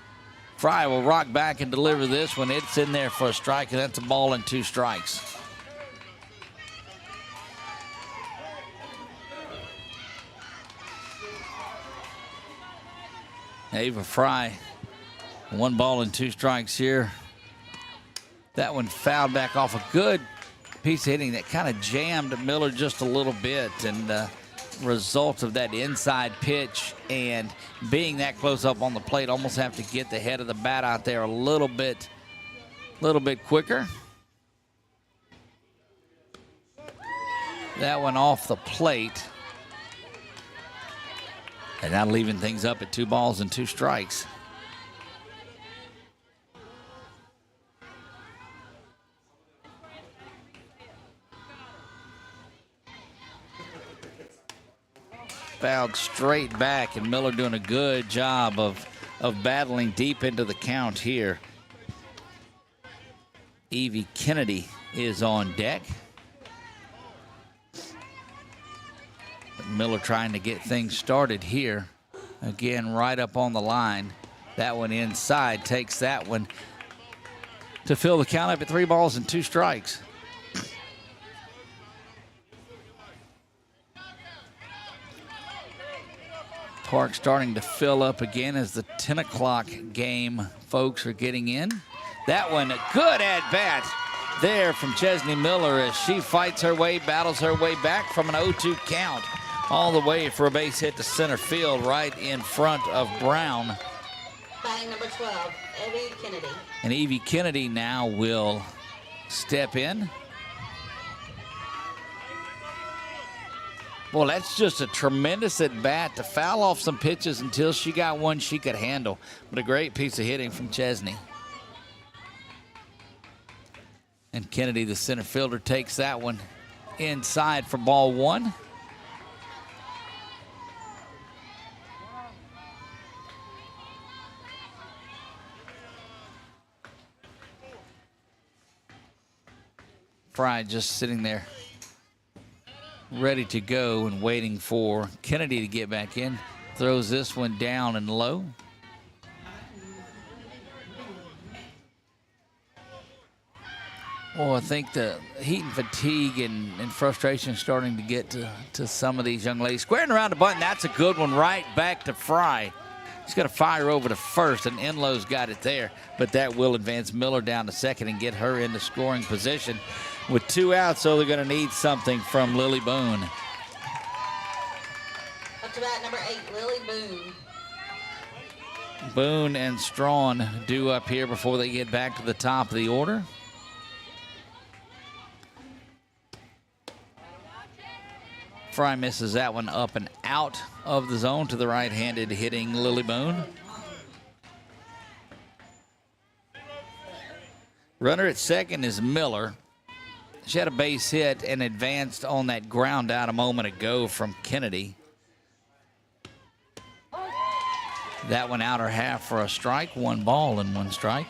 Fry will rock back and deliver this when it's in there for a strike, and that's a ball and 2 strikes. Ava Fry, 1 ball and 2 strikes here. That one fouled back off a good piece of hitting that kind of jammed Miller just a little bit, and result of that inside pitch and being that close up on the plate, almost have to get the head of the bat out there a little bit quicker. That one off the plate. And now leaving things up at 2 balls and 2 strikes. Fouled straight back, and Miller doing a good job of battling deep into the count here. Evie Kennedy is on deck. Miller trying to get things started here. Again, right up on the line. That one inside, takes that one to fill the count up at 3 balls and 2 strikes. Park starting to fill up again as the 10 o'clock game folks are getting in. That one, a good at bat there from Chesney Miller as she fights her way, battles her way back from an 0-2 count all the way for a base hit to center field right in front of Brown. Batting number 12, Evie Kennedy. And Evie Kennedy now will step in. Well, that's just a tremendous at bat to foul off some pitches until she got one she could handle. But a great piece of hitting from Chesney. And Kennedy, the center fielder, takes that one inside for ball 1. Fry just sitting there ready to go and waiting for Kennedy to get back in. Throws this one down and low. Well, I think the heat and fatigue and frustration starting to get to some of these young ladies. Squaring around the button, that's a good one right back to Fry. He's got to fire over to first, and Enlow's got it there, but that will advance Miller down to second and get her into scoring position. With 2 outs, so they're going to need something from Lily Boone. Up to bat number 8, Lily Boone. Boone and Strawn due up here before they get back to the top of the order. Fry misses that one up and out of the zone to the right-handed hitting Lily Boone. Runner at second is Miller. She had a base hit and advanced on that ground out a moment ago from Kennedy. That one outer half for a strike, 1 ball and 1 strike.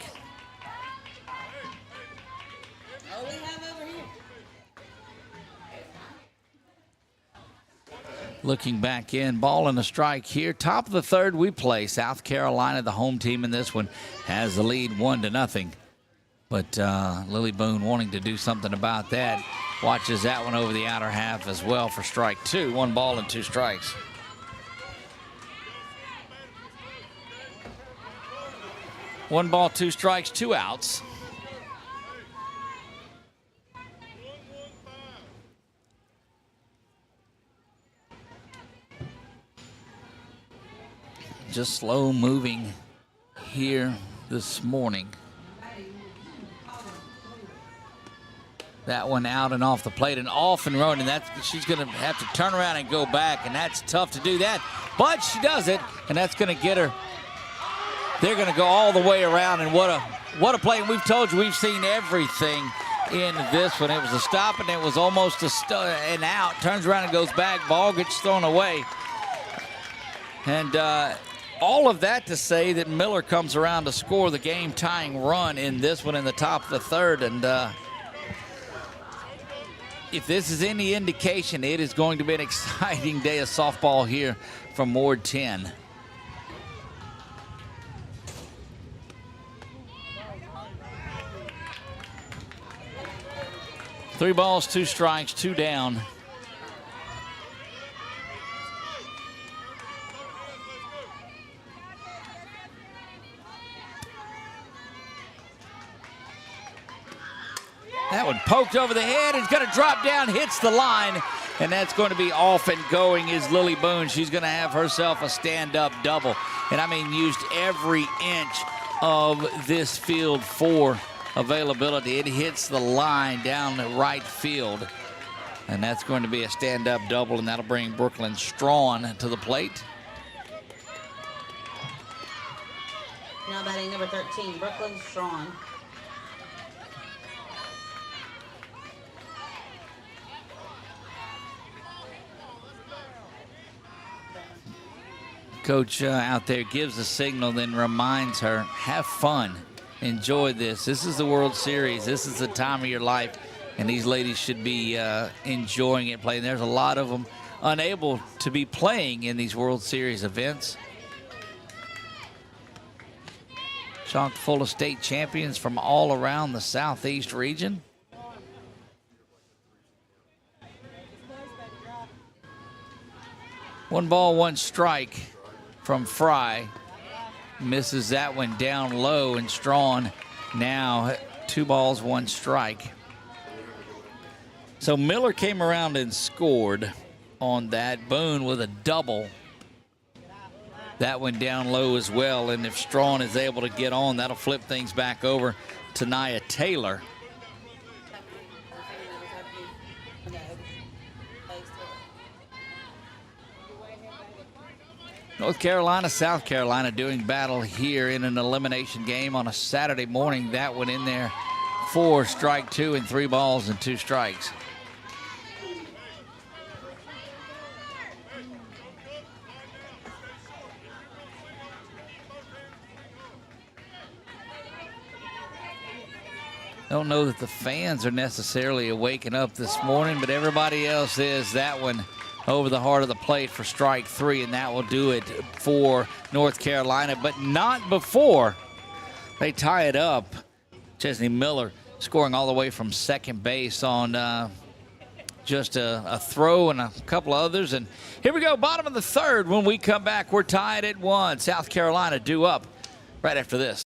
Looking back in, ball and a strike here. Top of the 3rd, we play South Carolina, the home team in this one, has the lead 1-0. But Lily Boone wanting to do something about that. Watches that one over the outer half as well for strike 2. 1 ball and 2 strikes. One ball, 2 strikes, 2 outs. Just slow moving here this morning. That one out and off the plate and off and running. She's going to have to turn around and go back, and that's tough to do that. But she does it, and that's going to get her. They're going to go all the way around, and what a play. And we've told you we've seen everything in this one. It was a stop, and it was almost an out. Turns around and goes back. Ball gets thrown away. And all of that to say that Miller comes around to score the game-tying run in this one in the top of the 3rd. And if this is any indication, it is going to be an exciting day of softball here from Ward 10. Three balls, 2 strikes, 2 down. That one poked over the head. It's going to drop down, hits the line, and that's going to be off and going is Lily Boone. She's going to have herself a stand-up double. And I mean, used every inch of this field for availability. It hits the line down the right field. And that's going to be a stand-up double, and that'll bring Brooklyn Strawn to the plate. Now batting number 13, Brooklyn Strawn. Coach out there gives the signal, then reminds her, have fun, enjoy this. This is the World Series. This is the time of your life, and these ladies should be enjoying it, playing. There's a lot of them unable to be playing in these World Series events. Chock full of state champions from all around the Southeast region. One ball, one strike from Fry. Misses that one down low, and Strawn now 2 balls, 1 strike. So Miller came around and scored on that. Boone with a double. That one down low as well, and if Strawn is able to get on, that'll flip things back over to Nia Taylor. North Carolina, South Carolina doing battle here in an elimination game on a Saturday morning. That one in there for strike 2 and 3 balls and 2 strikes. Don't know that the fans are necessarily waking up this morning, but everybody else is. That one over the heart of the plate for strike 3, and that will do it for North Carolina, but not before they tie it up. Chesney Miller scoring all the way from second base on just a throw and a couple others. And here we go, bottom of the third. When we come back, we're tied at 1. South Carolina due up right after this.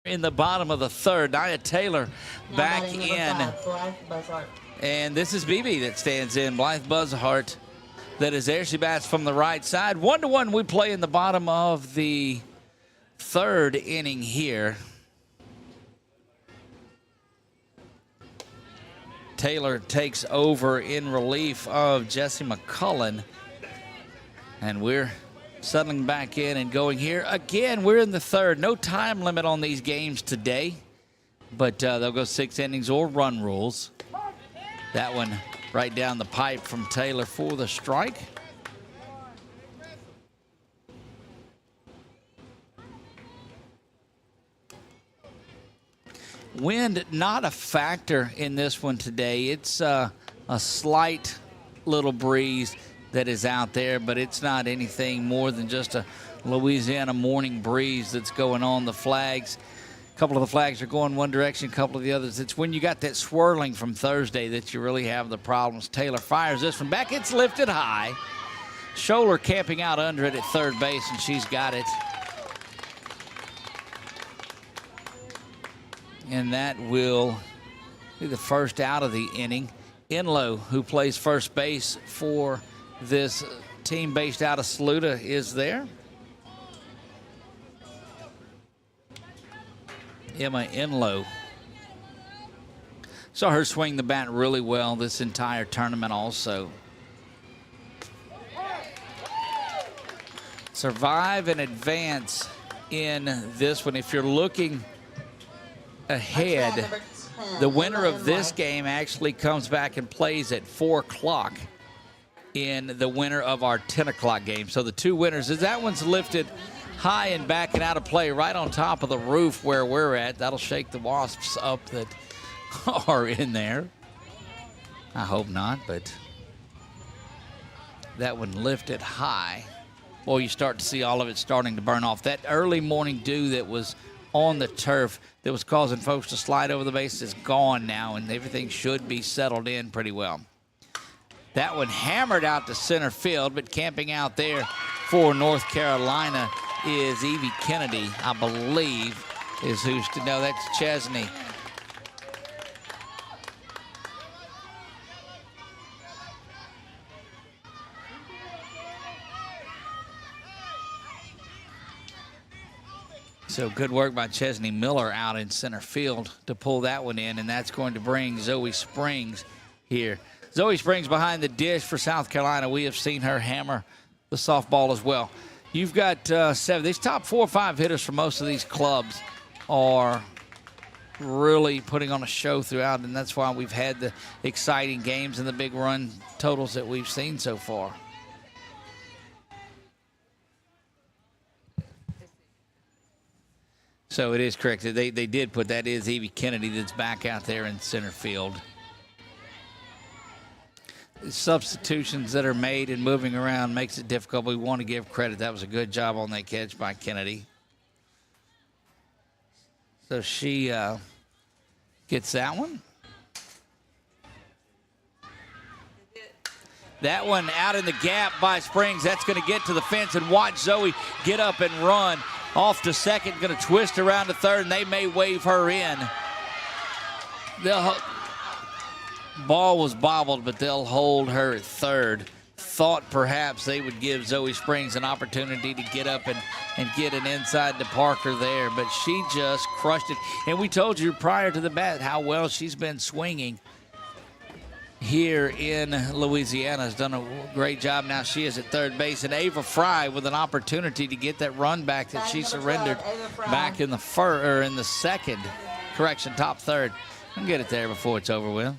In the bottom of the third, Nia Taylor back in. And this is BB that stands in. Blythe Buzzhart that is there. She bats from the right side. 1-1 we play in the bottom of the third inning here. Taylor takes over in relief of Jesse McCullen. And we're settling back in and going here. Again, we're in the third. No time limit on these games today, but they'll go 6 innings or run rules. That one right down the pipe from Taylor for the strike. Wind not a factor in this one today. It's a slight little breeze that is out there, but it's not anything more than just a Louisiana morning breeze that's going on. The flags, a couple of the flags are going one direction, a couple of the others. It's when you got that swirling from Thursday that you really have the problems. Taylor fires this one back. It's lifted high. Scholler camping out under it at third base, and she's got it. And that will be the first out of the inning. Enlow, who plays first base for this team based out of Saluda, is there. Emma Enlow. Saw her swing the bat really well this entire tournament also. Survive and advance in this one. If you're looking ahead, the winner of this game actually comes back and plays at 4 o'clock in the winner of our 10 o'clock game. So the two winners, as that one's lifted high and back and out of play right on top of the roof where we're at. That'll shake the wasps up that are in there. I hope not, but that one lifted high. Boy, you start to see all of it starting to burn off. That early morning dew that was on the turf that was causing folks to slide over the base is gone now, and everything should be settled in pretty well. That one hammered out to center field, but camping out there for North Carolina is Evie Kennedy, I believe, is who's to know. That's Chesney. So good work by Chesney Miller out in center field to pull that one in, and that's going to bring Zoe Springs here. Zoe Springs behind the dish for South Carolina. We have seen her hammer the softball as well. You've got 7. These top 4 or 5 hitters for most of these clubs are really putting on a show throughout, and that's why we've had the exciting games and the big run totals that we've seen so far. So it is correct. They did put that is Evie Kennedy that's back out there in center field. The substitutions that are made and moving around makes it difficult. We want to give credit. That was a good job on that catch by Kennedy. So she gets that one. That one out in the gap by Springs. That's going to get to the fence, and watch Zoe get up and run. Off to second, going to twist around to third, and they may wave her in. The ball was bobbled, but they'll hold her at third. Thought perhaps they would give Zoe Springs an opportunity to get up and get an inside to Parker there, but she just crushed it. And we told you prior to the bat how well she's been swinging here in Louisiana. Has done a great job. Now she is at third base, and Ava Fry with an opportunity to get that run back that she surrendered back in the second. Correction, top third. And get it there before it's over with.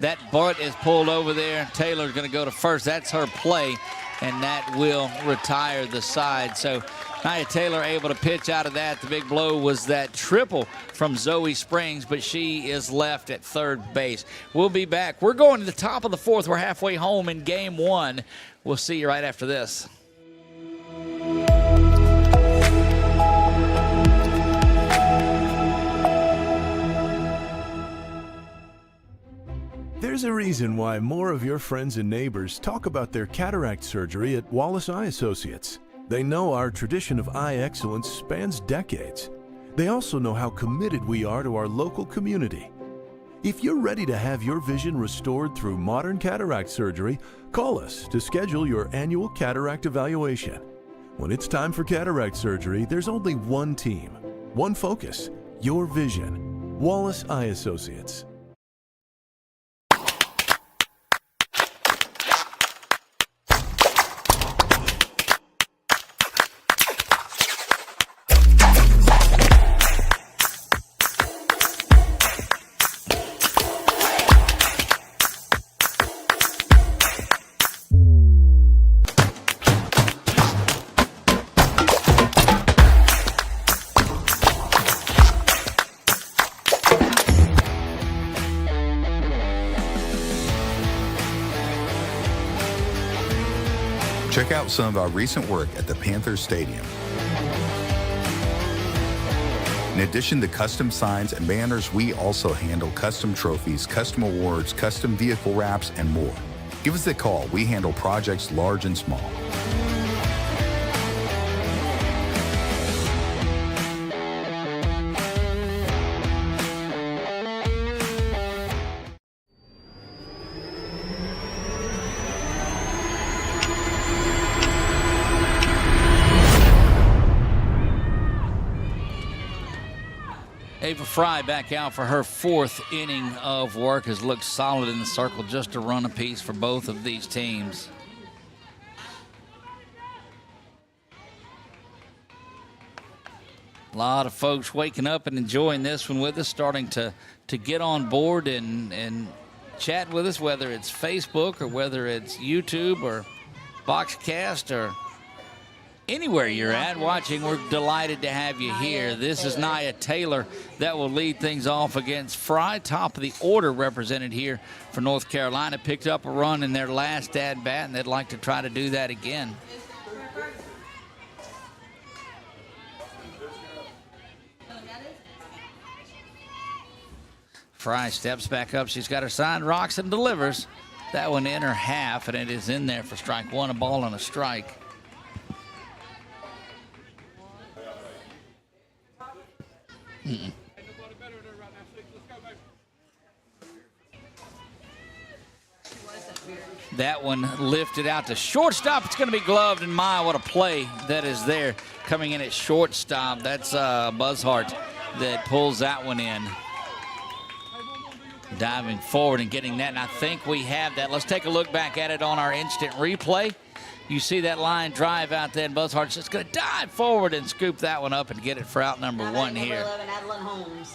That bunt is pulled over there. Taylor's going to go to first. That's her play, and that will retire the side. So Nia Taylor able to pitch out of that. The big blow was that triple from Zoe Springs, but she is left at third base. We'll be back. We're going to the top of the fourth. We're halfway home in game one. We'll see you right after this. There's a reason why more of your friends and neighbors talk about their cataract surgery at Wallace Eye Associates. They know our tradition of eye excellence spans decades. They also know how committed we are to our local community. If you're ready to have your vision restored through modern cataract surgery, call us to schedule your annual cataract evaluation. When it's time for cataract surgery, there's only one team, one focus, your vision. Wallace Eye Associates. Check out some of our recent work at the Panthers Stadium. In addition to custom signs and banners, we also handle custom trophies, custom awards, custom vehicle wraps, and more. Give us a call. We handle projects large and small. Ava Fry back out for her 4th inning of work. Has looked solid in the circle, just a run apiece for both of these teams. A lot of folks waking up and enjoying this one with us, starting to get on board and chat with us, whether it's Facebook or whether it's YouTube or Boxcast or anywhere you're at watching. We're delighted to have you here. This is Nia Taylor that will lead things off against Fry. Top of the order represented here for North Carolina. Picked up a run in their last at-bat, and they'd like to try to do that again. Fry steps back up. She's got her sign, rocks, and delivers. That one in her half, and it is in there for strike one, a ball and a strike. That one lifted out to shortstop. It's going to be gloved, and my, what a play that is there. Coming in at shortstop, that's Buzzhart that pulls that one in. Diving forward and getting that, and I think we have that. Let's take a look back at it on our instant replay. You see that line drive out there, and Buzzhart's just going to dive forward and scoop that one up and get it for out number one here. 11, Adeline Holmes.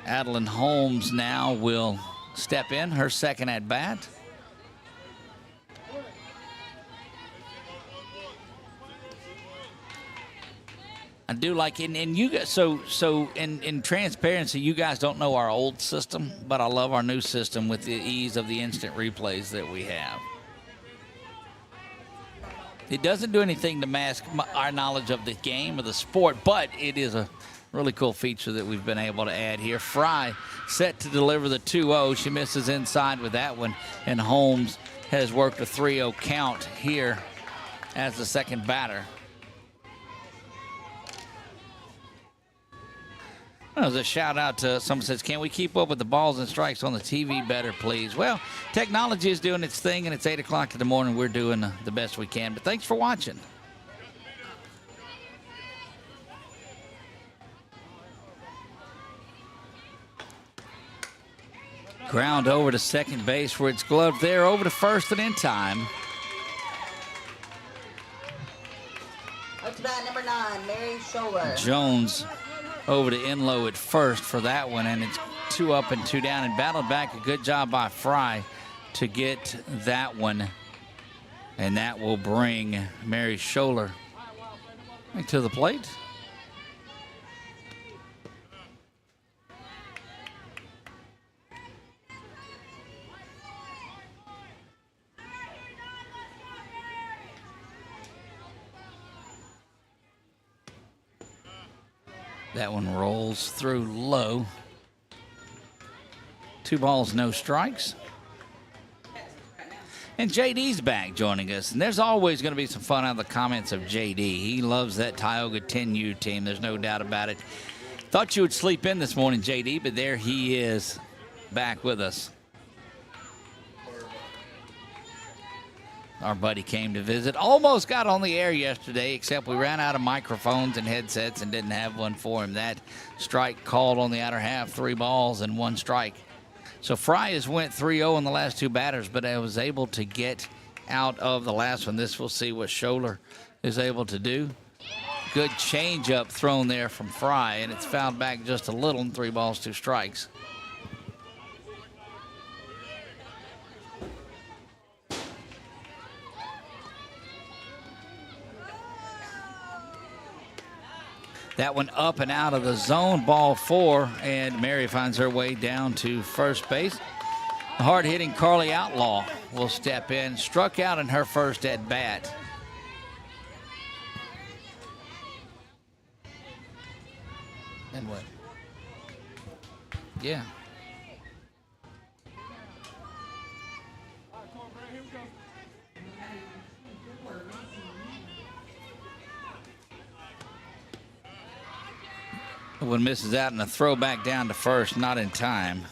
Adeline Holmes now will step in, her second at bat. I do like it, and you guys, so in transparency, you guys don't know our old system, but I love our new system with the ease of the instant replays that we have. It doesn't do anything to mask our knowledge of the game or the sport, but it is a really cool feature that we've been able to add here. Fry set to deliver the 2-0. She misses inside with that one, and Holmes has worked a 3-0 count here as the second batter. There's a shout out to someone says, can we keep up with the balls and strikes on the TV better, please? Well, technology is doing its thing, and it's 8 o'clock in the morning. We're doing the best we can, but thanks for watching. Ground over to second base where it's gloved there, over to first and in time. Up to bat number 9, Mary Scholler. Jones over to Enlow at first for that one, and it's 2 up and 2 down, and battled back. A good job by Fry to get that one, and that will bring Mary Scholler to the plate. That one rolls through low. 2 balls, no strikes. And JD's back joining us. And there's always going to be some fun out of the comments of JD. He loves that Tioga 10U team. There's no doubt about it. Thought you would sleep in this morning, JD, but there he is back with us. Our buddy came to visit. Almost got on the air yesterday, except we ran out of microphones and headsets and didn't have one for him. That strike called on the outer half, 3 balls and 1 strike. So Fry has went 3-0 in the last 2 batters, but I was able to get out of the last one. This, we'll see what Scholler is able to do. Good changeup thrown there from Fry, and it's fouled back just a little, and 3 balls, 2 strikes. That one up and out of the zone, ball 4, and Mary finds her way down to first base. Hard-hitting Carly Outlaw will step in. Struck out in her first at-bat. And what? Yeah. One misses out and a throw back down to first, not in time.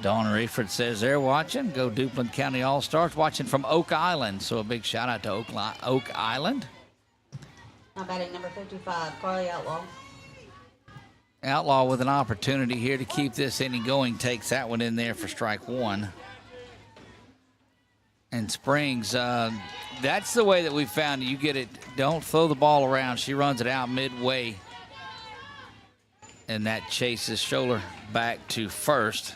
Dawn Reeford says they're watching. Go Duplin County All-Stars, watching from Oak Island. So a big shout out to Oak Island. Now batting number 55, Carly Outlaw. Outlaw with an opportunity here to keep this inning going. Takes that one in there for strike one. And Springs, that's the way that we found you get it. Don't throw the ball around. She runs it out midway. And that chases Scholler back to first.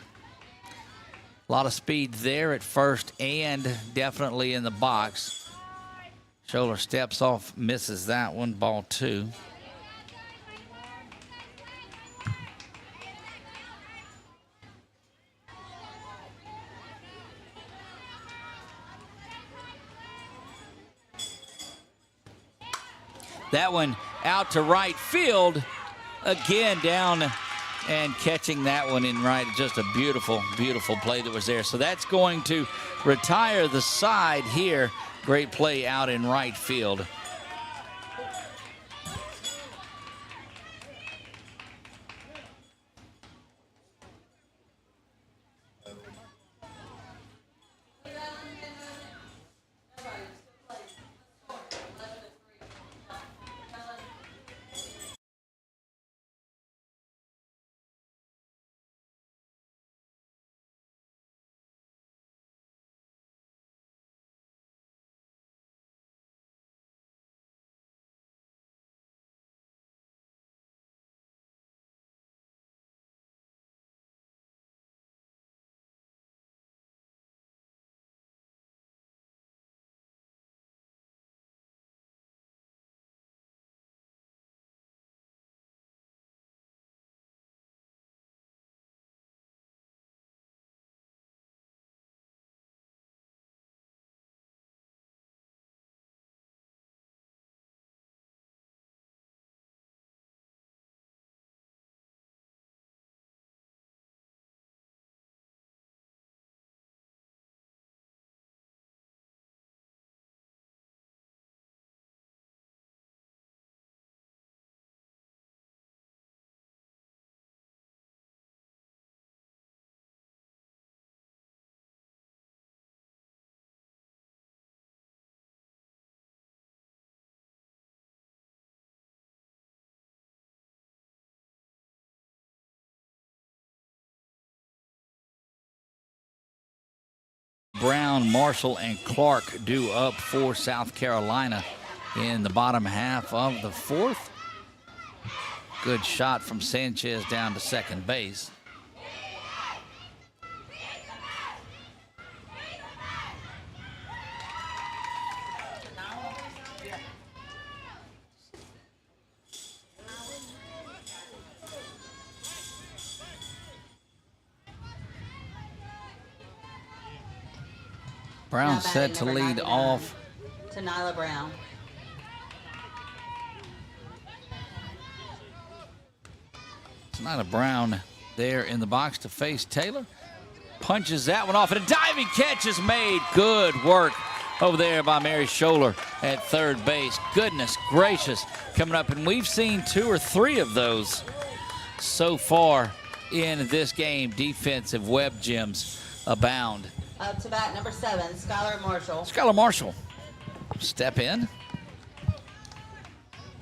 A lot of speed there at first and definitely in the box. Scholler steps off, misses that one, ball two. That one out to right field. Again, down and catching that one in right. Just a beautiful, beautiful play that was there. So that's going to retire the side here. Great play out in right field. Brown, Marshall, and Clark due up for South Carolina in the bottom half of the fourth. Good shot from Sanchez down to second base. Brown set to lead off. To Nyla Brown. It's not a Brown there in the box to face Taylor. Punches that one off, and a diving catch is made. Good work over there by Mary Scholler at third base. Goodness gracious, coming up, and we've seen 2 or 3 of those so far in this game. Defensive web gems abound. Up to bat number 7, Skylar Marshall. Skylar Marshall, step in.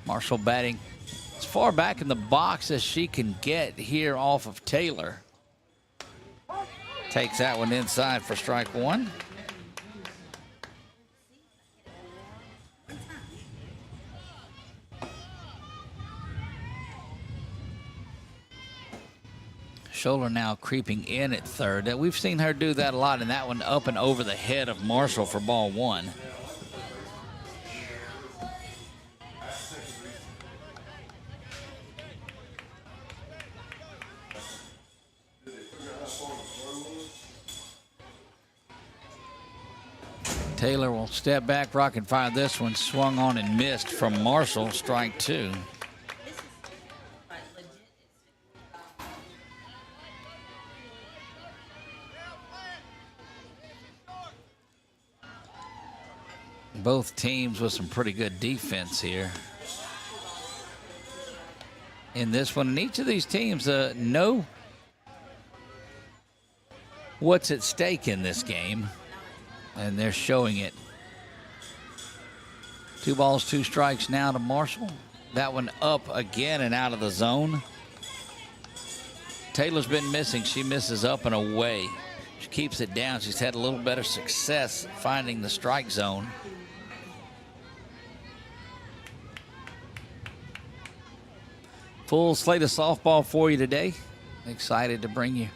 Marshall batting as far back in the box as she can get here off of Taylor. Takes that one inside for strike one. Scholler now creeping in at third. We've seen her do that a lot, and that one up and over the head of Marshall for ball one. Taylor will step back, rock and fire this one. Swung on and missed from Marshall, strike 2. Both teams with some pretty good defense here in this one. And each of these teams know what's at stake in this game, and they're showing it. 2 balls, 2 strikes now to Marshall. That one up again and out of the zone. Taylor's been missing. She misses up and away. She keeps it down. She's had a little better success finding the strike zone. Full slate of softball for you today. Excited to bring you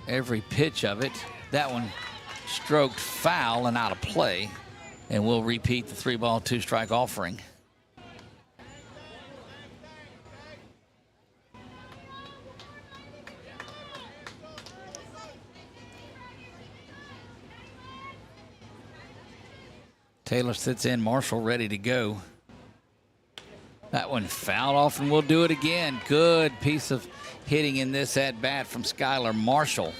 every pitch of it. That one stroked foul and out of play. And we'll repeat the 3 ball, 2 strike offering. Taylor sits in, Marshall ready to go. That one fouled off, and we'll do it again. Good piece of hitting in this at-bat from Skylar Marshall.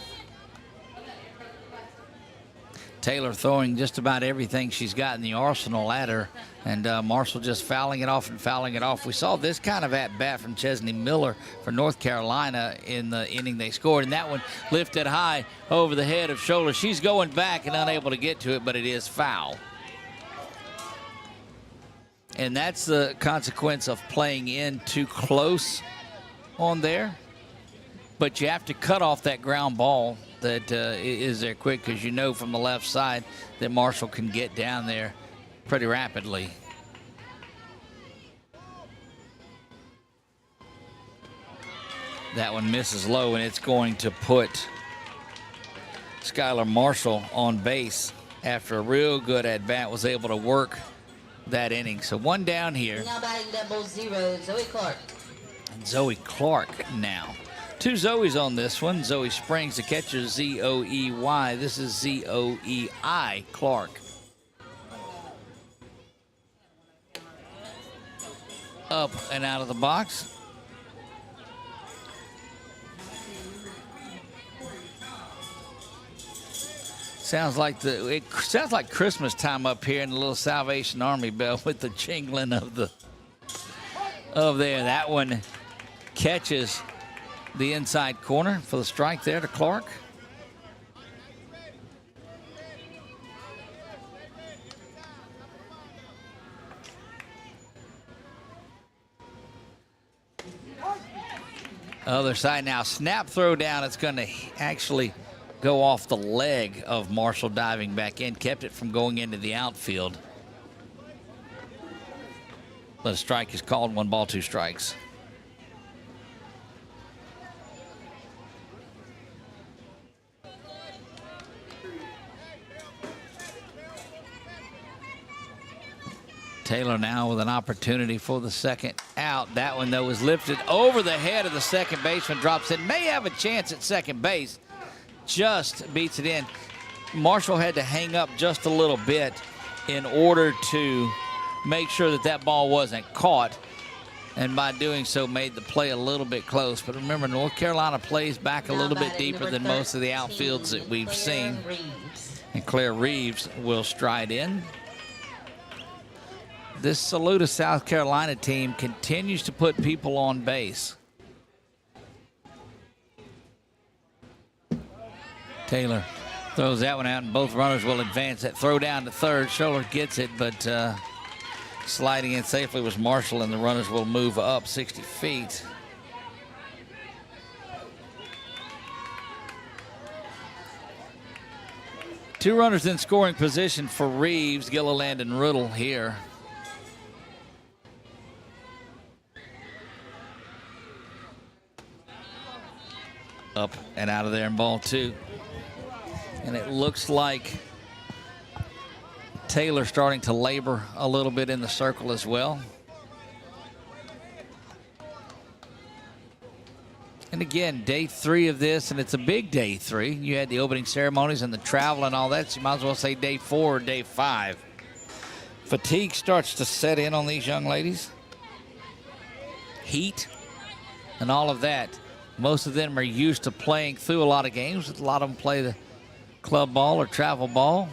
Taylor throwing just about everything she's got in the arsenal at her, and Marshall just fouling it off and fouling it off. We saw this kind of at-bat from Chesney Miller for North Carolina in the inning they scored, and that one lifted high over the head of Scholler. She's going back and unable to get to it, but it is foul. And that's the consequence of playing in too close on there. But you have to cut off that ground ball that is there quick, because you know from the left side that Marshall can get down there pretty rapidly. That one misses low, and it's going to put Skylar Marshall on base after a real good at-bat, was able to work that inning. So 1 down here. Now batting double 0, Zoe Clark. And Zoe Clark now. 2 Zoes on this one. Zoe Springs, the catcher, Z-O-E-Y. This is Z-O-E-I, Clark. Up and out of the box. Sounds like Christmas time up here in the little Salvation Army bell with the jingling of there. That one catches the inside corner for the strike there to Clark. Other side now, snap throw down. It's going to actually go off the leg of Marshall diving back in, kept it from going into the outfield. But a strike is called. 1 ball, 2 strikes. Taylor now with an opportunity for the second out. That one, though, was lifted over the head of the second baseman, drops in. May have a chance at second base. Just beats it in. Marshall had to hang up just a little bit in order to make sure that ball wasn't caught, and by doing so made the play a little bit close. But remember, North Carolina plays back a little bit deeper than most of the outfields that we've seen. And Claire Reeves will stride in. This Saluda, South Carolina team continues to put people on base. Taylor throws that one out, and both runners will advance. That throw down to third. Scholler gets it, but sliding in safely was Marshall, and the runners will move up 60 feet. Two runners in scoring position for Reeves, Gilliland, and Riddle here. Up and out of there in ball 2. And it looks like Taylor starting to labor a little bit in the circle as well. And again, day 3 of this, and it's a big day 3. You had the opening ceremonies and the travel and all that, so you might as well say day 4 or day 5. Fatigue starts to set in on these young ladies. Heat and all of that. Most of them are used to playing through a lot of games. A lot of them play the club ball or travel ball.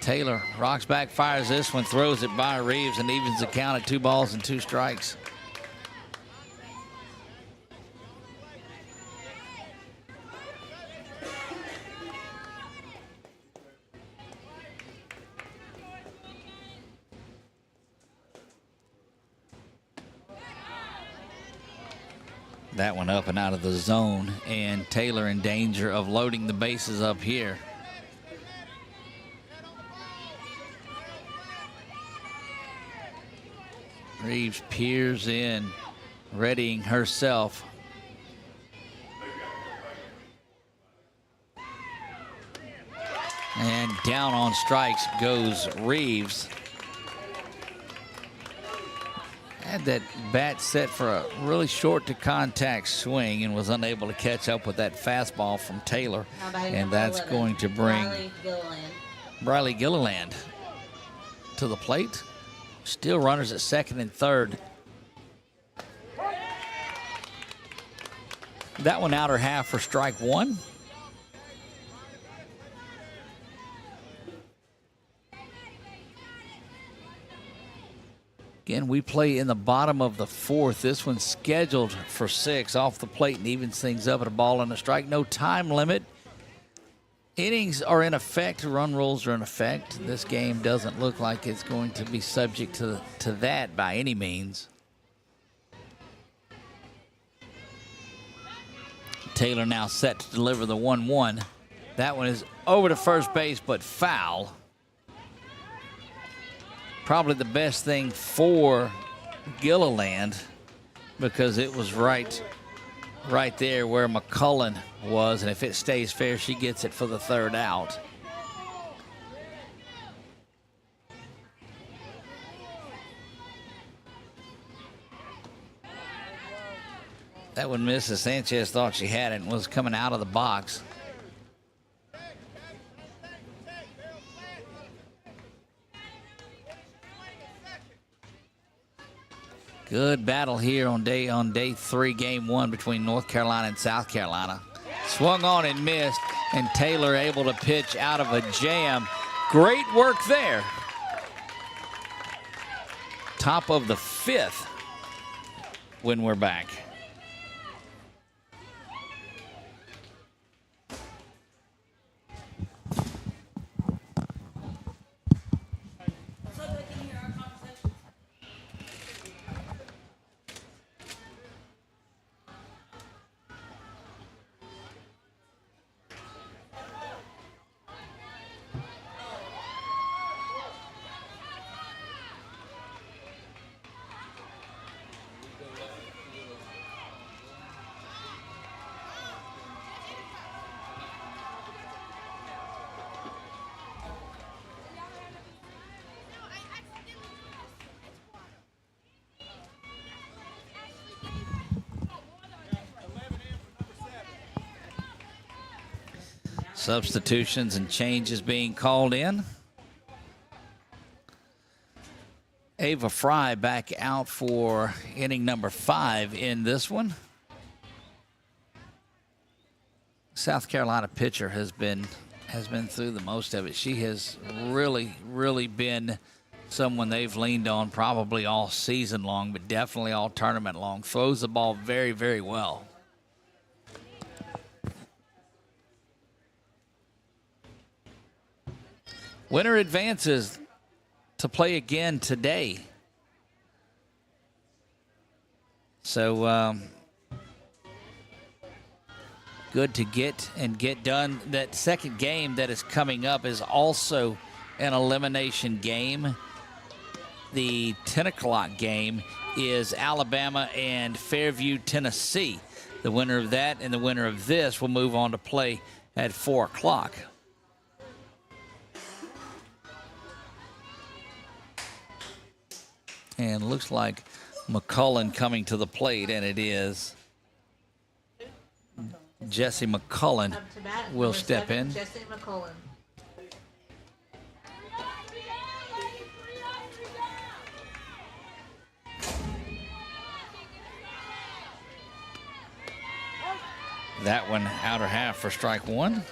Taylor rocks back, fires this one, throws it by Reeves, and evens the count at 2 balls and 2 strikes. That one up and out of the zone, and Taylor in danger of loading the bases up here. Reeves peers in, readying herself. And down on strikes goes Reeves. Had that bat set for a really short to contact swing and was unable to catch up with that fastball from Taylor. And that's going to bring Briley Gilliland to the plate. Still runners at second and third. That one outer half for strike 1. Again, we play in the bottom of the 4th. This one's scheduled for 6 off the plate and evens things up at a ball and a strike. No time limit. Innings are in effect. Run rules are in effect. This game doesn't look like it's going to be subject to that by any means. Taylor now set to deliver the 1-1. That one is over to first base, but foul. Probably the best thing for Gilliland because it was right there where McCullen was, and if it stays fair, she gets it for the 3rd out. That one Mrs. Sanchez thought she had it and was coming out of the box. Good battle here on day 3, game 1 between North Carolina and South Carolina. Swung on and missed, and Taylor able to pitch out of a jam. Great work there. Top of the 5th when we're back. Substitutions and changes being called in. Ava Fry back out for inning number 5 in this one. South Carolina pitcher has been through the most of it. She has really been someone they've leaned on probably all season long, but definitely all tournament long. Throws the ball very well. Winner advances to play again today. So good to get done. That second game that is coming up is also an elimination game. The 10 o'clock game is Alabama and Fairview, Tennessee. The winner of that and the winner of this will move on to play at 4 o'clock. And looks like McCullen coming to the plate, and it is Jesse McCullen Up to bat, will number step 7, in. Jesse McCullen. That one outer half for strike one.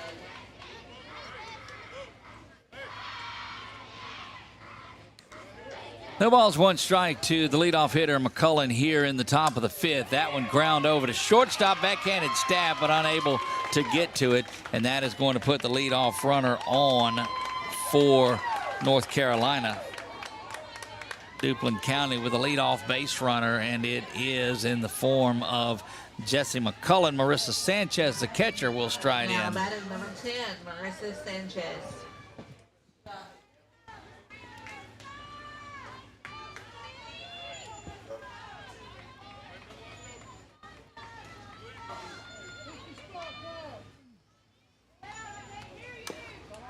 No balls, one strike to the leadoff hitter, McCullen, here in the top of the fifth. That one ground over to shortstop, backhanded stab, but unable to get to it. And that is going to put the leadoff runner on for North Carolina. Duplin County with a leadoff base runner, and it is in the form of Jesse McCullen. Marissa Sanchez, the catcher, will stride Now in. batting number 10, Marissa Sanchez.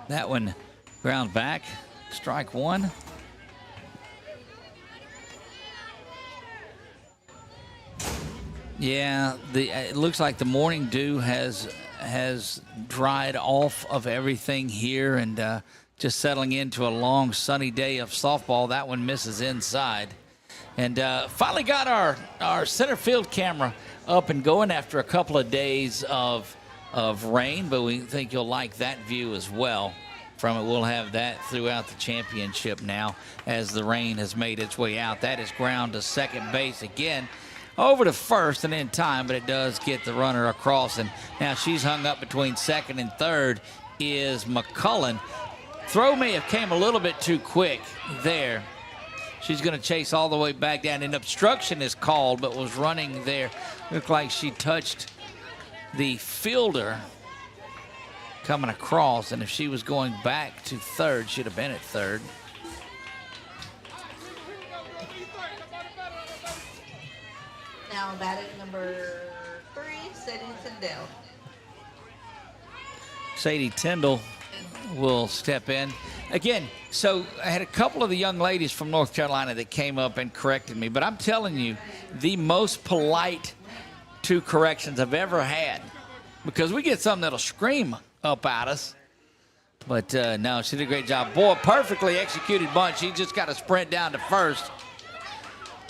That one ground back, strike one. Yeah, it looks like the morning dew has dried off of everything here, and just settling into a long sunny day of softball. That one misses inside. And finally got our center field camera up and going after a couple of days of rain, but we think you'll like that view as well from it. We'll have that throughout the championship now as the rain has made its way out. That is ground to second base again, over to first and in time, but it does get the runner across. And now she's hung up between second and third is McCullen. Throw may have came a little bit too quick there. She's going to chase all the way back down. An obstruction is called, but was running there. Looked like she touched the fielder coming across, and if she was going back to third, she'd have been at third. Now batting number 3, Sadie Tyndale. Sadie Tyndall will step in. Again, so I had a couple of the young ladies from North Carolina that came up and corrected me, but I'm telling you, the most polite 2 corrections I've ever had, because we get something that'll scream up at us. But no, she did a great job. Boy, perfectly executed bunt. She just got to sprint down to first.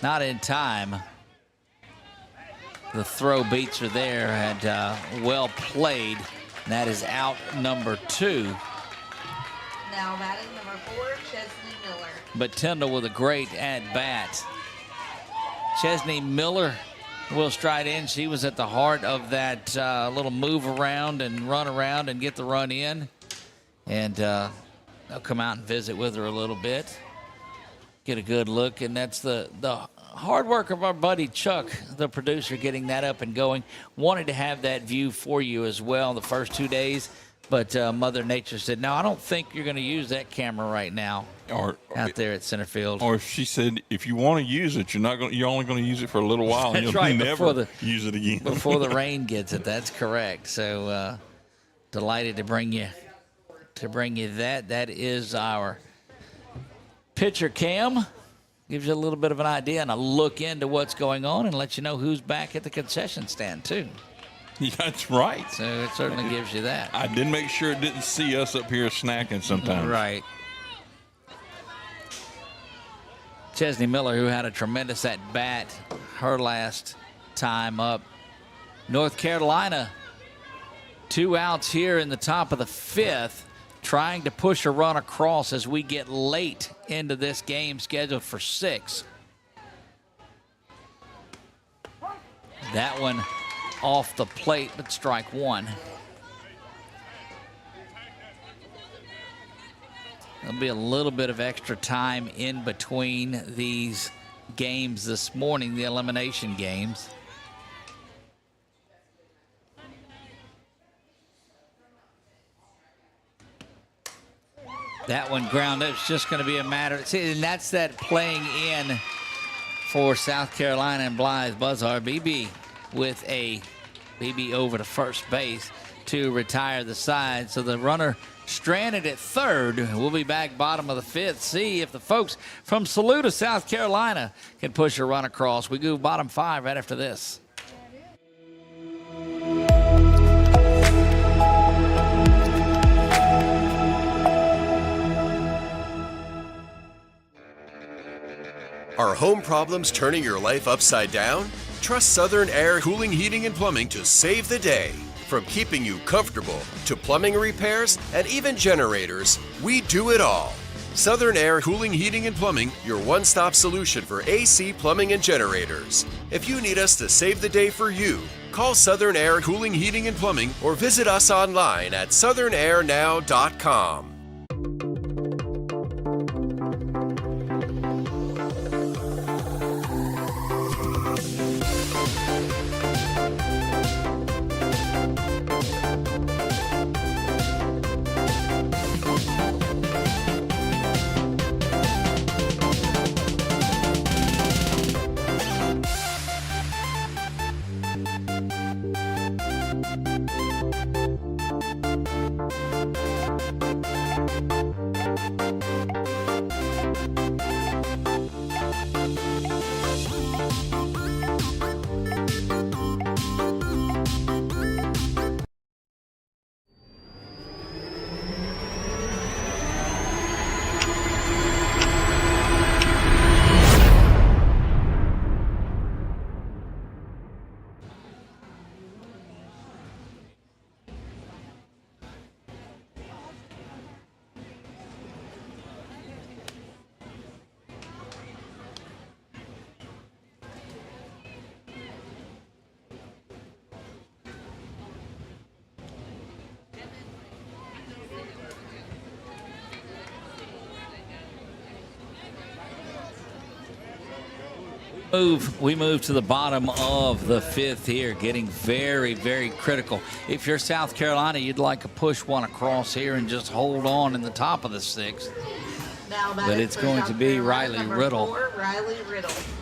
Not in time. The throw beats her there, and well played. And that is out number 2. Now batting number 4, Chesney Miller. But Tyndall with a great at-bat. Chesney Miller will stride in. She was at the heart of that little move around and run around and get the run in. And they'll come out and visit with her a little bit. Get a good look, and that's the hard work of our buddy Chuck, the producer, getting that up and going. Wanted to have that view for you as well the first 2 days, but Mother Nature said, no, I don't think you're going to use that camera right now out there at center field. Or she said, if you want to use it, you're only going to use it for a little while, and That's you'll right, never use it again. Before the rain gets it, that's correct. So delighted to bring you that. That is our pitcher cam. Gives you a little bit of an idea and a look into what's going on, and lets you know who's back at the concession stand too. Yeah, that's right. So it certainly gives you that. I did make sure it didn't see us up here snacking sometimes. Right. Chesney Miller, who had a tremendous at-bat her last time up. North Carolina, 2 outs here in the top of the 5th, trying to push a run across as we get late into this game scheduled for 6. That one off the plate, but strike one. There'll be a little bit of extra time in between these games this morning, the elimination games. That one ground up. It's just going to be a matter. See, and that's that playing in for South Carolina and Blythe Buzzard. BB with a BB over to first base to retire the side. So the runner stranded at third. We'll be back bottom of the fifth. See if the folks from Saluda, South Carolina can push a run across. We go bottom five right after this. Are home problems turning your life upside down? Trust Southern Air Cooling, Heating, and Plumbing to save the day. From keeping you comfortable to plumbing repairs and even generators, we do it all. Southern Air Cooling, Heating, and Plumbing, your one-stop solution for AC, plumbing, and generators. If you need us to save the day for you, call Southern Air Cooling, Heating, and Plumbing or visit us online at southernairnow.com. We move to the bottom of the fifth here, getting very, very critical. If you're South Carolina, you'd like to push one across here and just hold on in the top of the sixth. But it's going to be Riley Riddle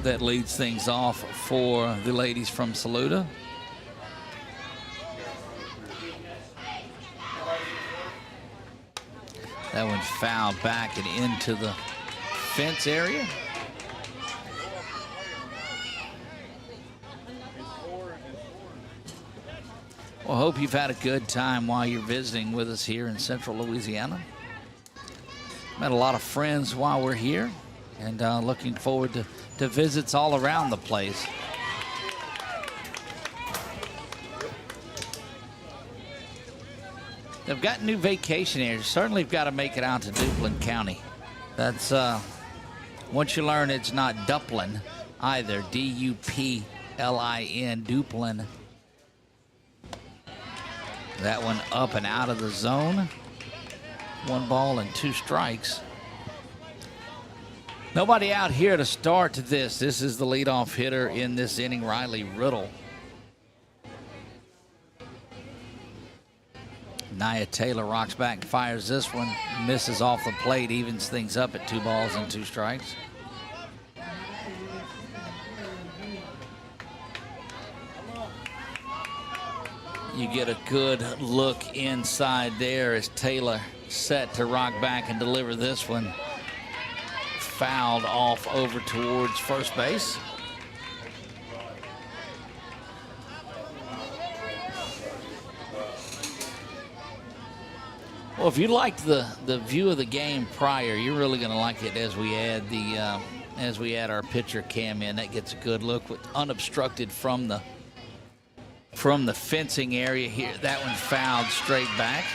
that leads things off for the ladies from Saluda. That one fouled back and into the fence area. Well, hope you've had a good time while you're visiting with us here in Central Louisiana. Met a lot of friends while we're here, and looking forward to visits all around the place. They've got new vacation areas. Certainly have got to make it out to Duplin County. That's, once you learn it's not Duplin either, D-U-P-L-I-N, Duplin. That one up and out of the zone. 1 ball and 2 strikes. Nobody out here to start this. This is the leadoff hitter in this inning, Riley Riddle. Nia Taylor rocks back and fires this one. Misses off the plate, evens things up at 2 balls and 2 strikes. You get a good look inside there as Taylor set to rock back and deliver this one. Fouled off over towards first base. Well, if you liked the view of the game prior, you're really going to like it as we add our pitcher cam in. That gets a good look with unobstructed from the fencing area here. That one fouled straight back.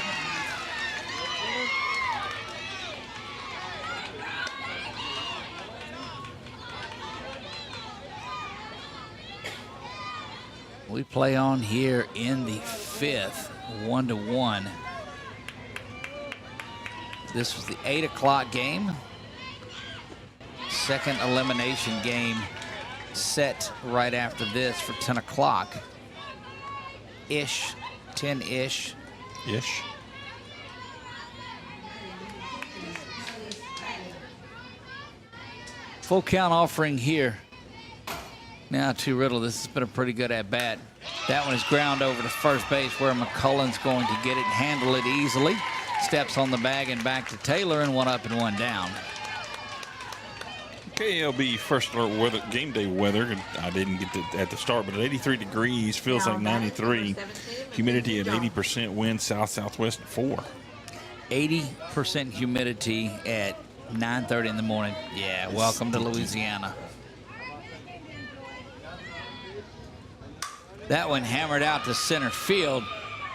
We play on here in the fifth, 1-1. This was the 8 o'clock game. Second elimination game set right after this for 10 o'clock. 10-ish. Full count offering here. Now to Riddle. This has been a pretty good at bat. That one is ground over to first base where McCullen's going to get it, handle it easily. steps on the bag and back to Taylor, and 1 up and 1 down. KLB first alert weather, game day weather. I didn't get to at the start, but at 83 degrees, feels like 93. Humidity at 80%, wind south-southwest at 4. 80% humidity at 9:30 in the morning. Yeah, welcome to Louisiana. That one hammered out to center field.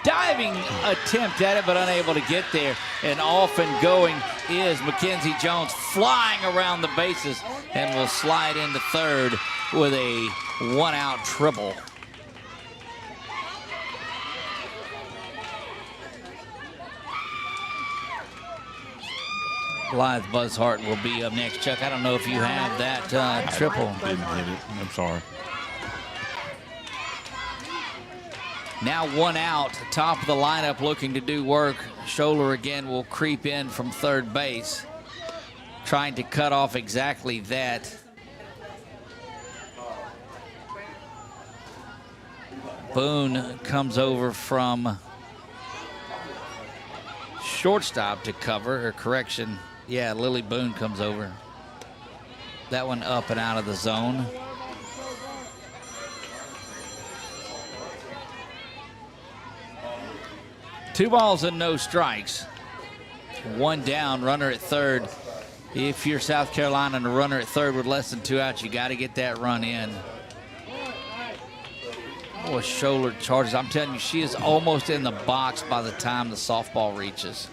Diving attempt at it, but unable to get there. And off and going is Mackenzie Jones, flying around the bases, and will slide into third with a 1-out triple. Blythe Buzzhart will be up next. Chuck, I don't know if you have that triple. Didn't hit it. I'm sorry. Now 1 out, top of the lineup looking to do work. Scholler again will creep in from third base, trying to cut off exactly that. Boone comes over from shortstop to cover, or correction. Yeah, Lily Boone comes over. That one up and out of the zone. Two balls and no strikes. 1 down, runner at third. If you're South Carolina and a runner at third with less than 2 outs, you got to get that run in. Boy, Scholler charges. I'm telling you, she is almost in the box by the time the softball reaches.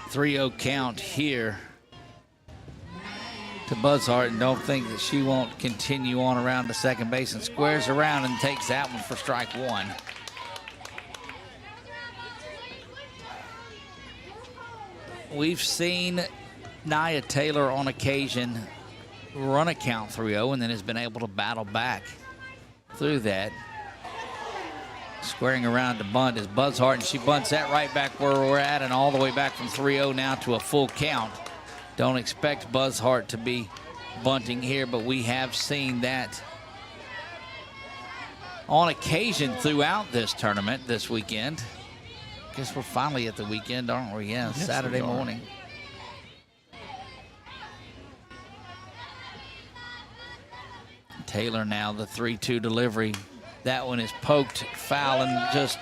.3-0 count here to Buzzhart, and don't think that she won't continue on around to second base, and squares around and takes that one for strike 1. We've seen Nia Taylor on occasion run a count 3-0 and then has been able to battle back through that. Squaring around to bunt is Buzzhart, and she bunts that right back where we're at, and all the way back from 3-0 now to a full count. Don't expect Buzzhart to be bunting here, but we have seen that on occasion throughout this tournament this weekend. Guess we're finally at the weekend, aren't we? Yeah, yes, Saturday morning. Taylor now, the 3-2 delivery. That one is poked foul, and just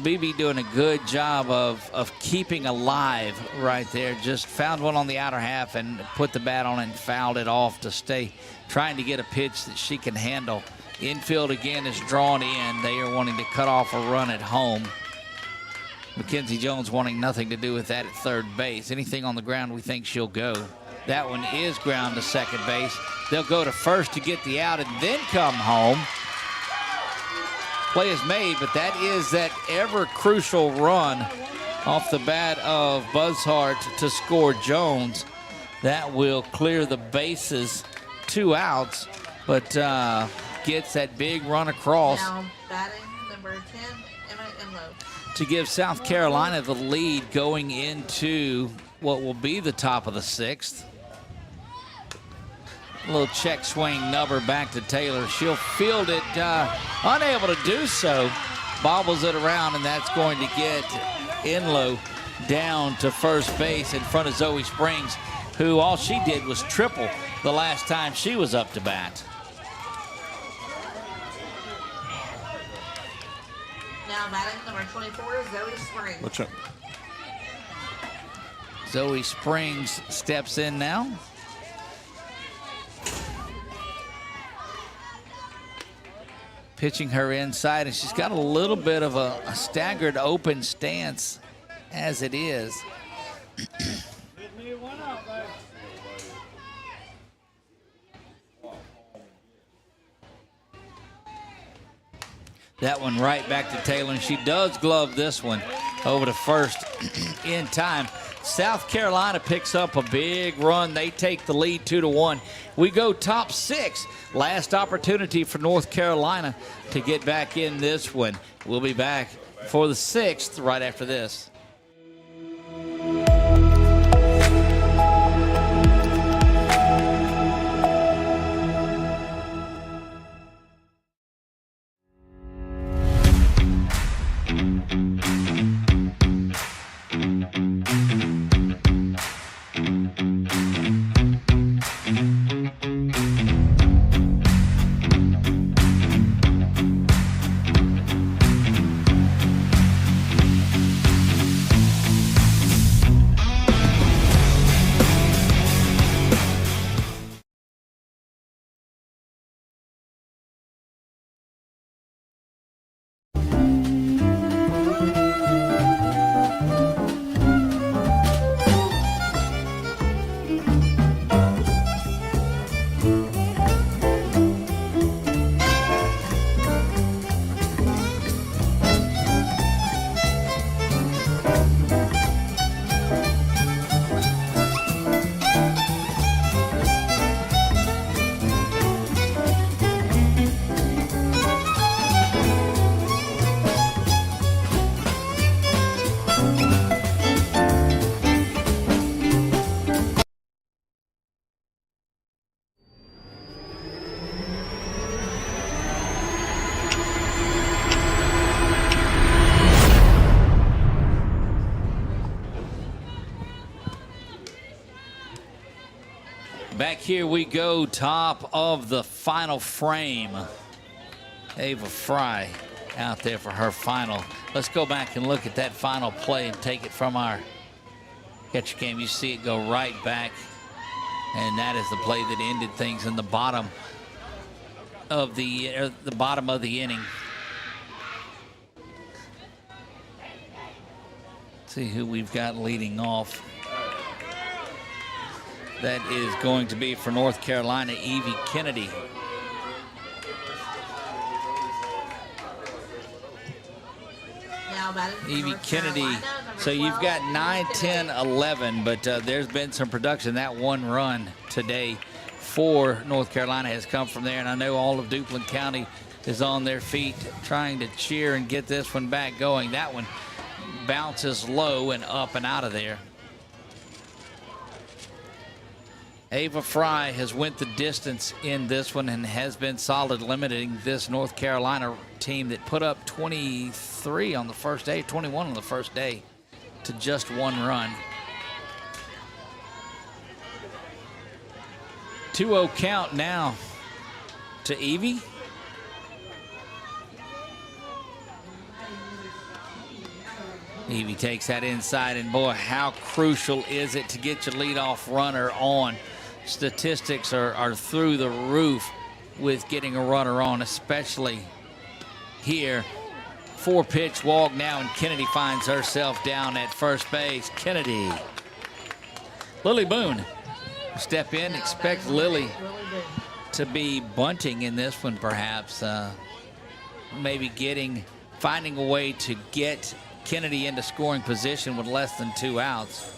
BB doing a good job of keeping alive right there. Just found one on the outer half and put the bat on it and fouled it off to stay, trying to get a pitch that she can handle. Infield again is drawn in. They are wanting to cut off a run at home. Mackenzie Jones wanting nothing to do with that at third base. Anything on the ground, we think she'll go. That one is ground to second base. They'll go to first to get the out and then come home. Play is made, but that is that ever crucial run off the bat of Buzzhart to score Jones. That will clear the bases, 2 outs, but gets that big run across. Now batting number 10, Emma Imlo. To give South Carolina the lead going into what will be the top of the 6th. A little check swing nubber back to Taylor. She'll field it, unable to do so. Bobbles it around, and that's going to get Enlow down to first base in front of Zoe Springs, who all she did was triple the last time she was up to bat. Now batting number 24, Zoe Springs. What's up? Zoe Springs steps in now. Pitching her inside, and she's got a little bit of a staggered open stance as it is. That one right back to Taylor, and she does glove this one over to first in time. South Carolina picks up a big run. They take the lead 2-1. We go top 6. Last opportunity for North Carolina to get back in this one. We'll be back for the 6th right after this. Here we go, top of the final frame. Ava Fry out there for her final. Let's go back and look at that final play and take it from our catcher cam. You see it go right back, and that is the play that ended things in the bottom of the inning. See who we've got leading off. That is going to be for North Carolina, Evie Kennedy. Evie Kennedy. So you've got 9, 10, 11, but there's been some production. That one run today for North Carolina has come from there, and I know all of Duplin County is on their feet trying to cheer and get this one back going. That one bounces low and up and out of there. Ava Fry has went the distance in this one and has been solid, limiting this North Carolina team that put up 23 on the first day, 21 on the first day, to just one run. 2-0 count now to Evie. Evie takes that inside, and boy, how crucial is it to get your leadoff runner on. Statistics are through the roof with getting a runner on, especially here. 4-pitch walk now, and Kennedy finds herself down at first base. Kennedy. Lily Boone step in. Expect Lily to be bunting in this one, perhaps. Maybe finding a way to get Kennedy into scoring position with less than 2 outs.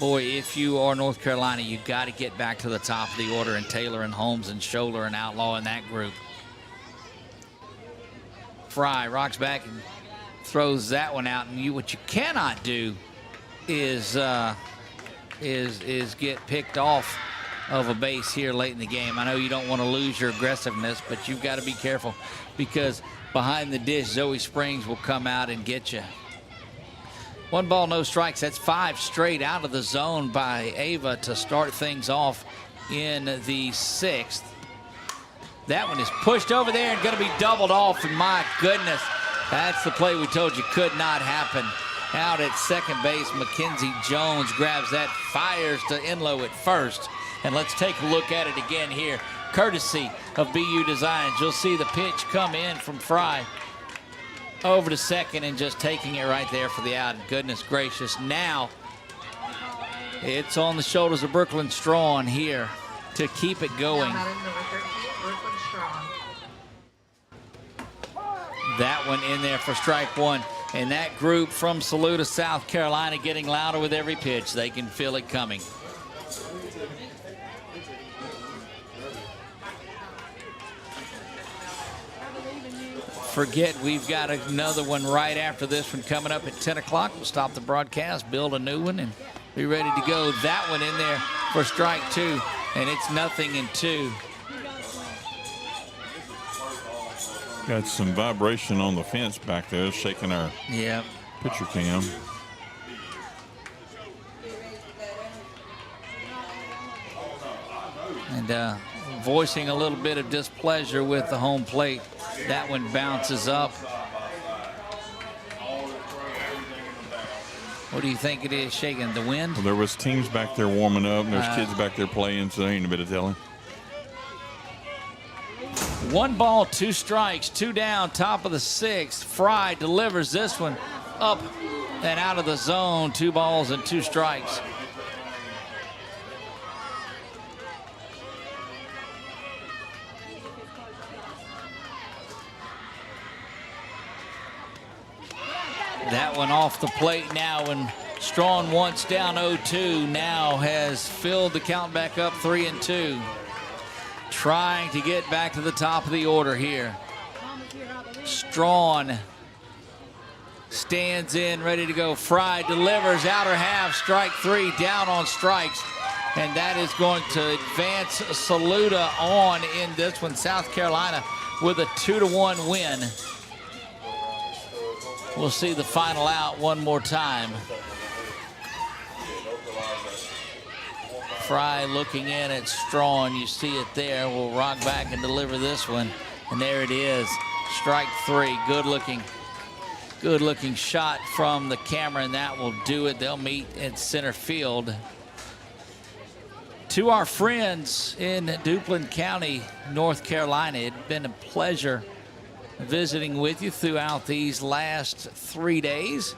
Boy, if you are North Carolina, you got to get back to the top of the order, and Taylor and Holmes and Scholler and Outlaw in that group. Fry rocks back and throws that one out, and what you cannot do is get picked off of a base here late in the game. I know you don't want to lose your aggressiveness, but you've got to be careful, because behind the dish, Zoe Springs will come out and get you. 1 ball, no strikes. That's 5 straight out of the zone by Ava to start things off in the 6th. That one is pushed over there and going to be doubled off, and my goodness, that's the play we told you could not happen. Out at second base, Mackenzie Jones grabs that, fires to Enlow at first, and let's take a look at it again here, courtesy of BU Designs. You'll see the pitch come in from Fry over to second and just taking it right there for the out. Goodness gracious, now it's on the shoulders of Brooklyn Strawn here to keep it going. That one in there for strike one. And that group from Saluda, South Carolina, getting louder with every pitch. They can feel it coming. Forget we've got another one right after this one coming up at 10 o'clock. We'll stop the broadcast, build a new one, and be ready to go. That one in there for strike 2, and it's 0-2. Got some vibration on the fence back there, shaking our pitcher cam. And voicing a little bit of displeasure with the home plate. That one bounces up. What do you think it is shaking? The wind? Well, there was teams back there warming up, and there's kids back there playing, so there ain't a bit of telling. 1 ball, 2 strikes, 2 down, top of the 6th. Fry delivers this one up and out of the zone. 2 balls and 2 strikes. That one off the plate now, and Strawn, once down 0-2, now has filled the count back up 3-2. Trying to get back to the top of the order here. Strawn stands in, ready to go. Fry delivers, outer half, strike 3, down on strikes. And that is going to advance Saluda on in this one. South Carolina with a 2-1 win. We'll see the final out one more time. Fry looking in at Strawn. You see it there. We'll rock back and deliver this one. And there it is. Strike 3. Good looking shot from the camera, and that will do it. They'll meet at center field. To our friends in Duplin County, North Carolina, it's been a pleasure visiting with you throughout these last 3 days.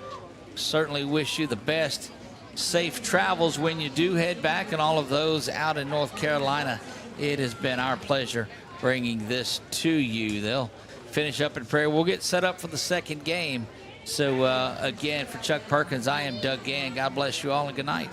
Certainly wish you the best. Safe travels when you do head back, and all of those out in North Carolina. It has been our pleasure bringing this to you. They'll finish up in prayer. We'll get set up for the second game. So again, for Chuck Perkins, I am Doug Gann. God bless you all and good night.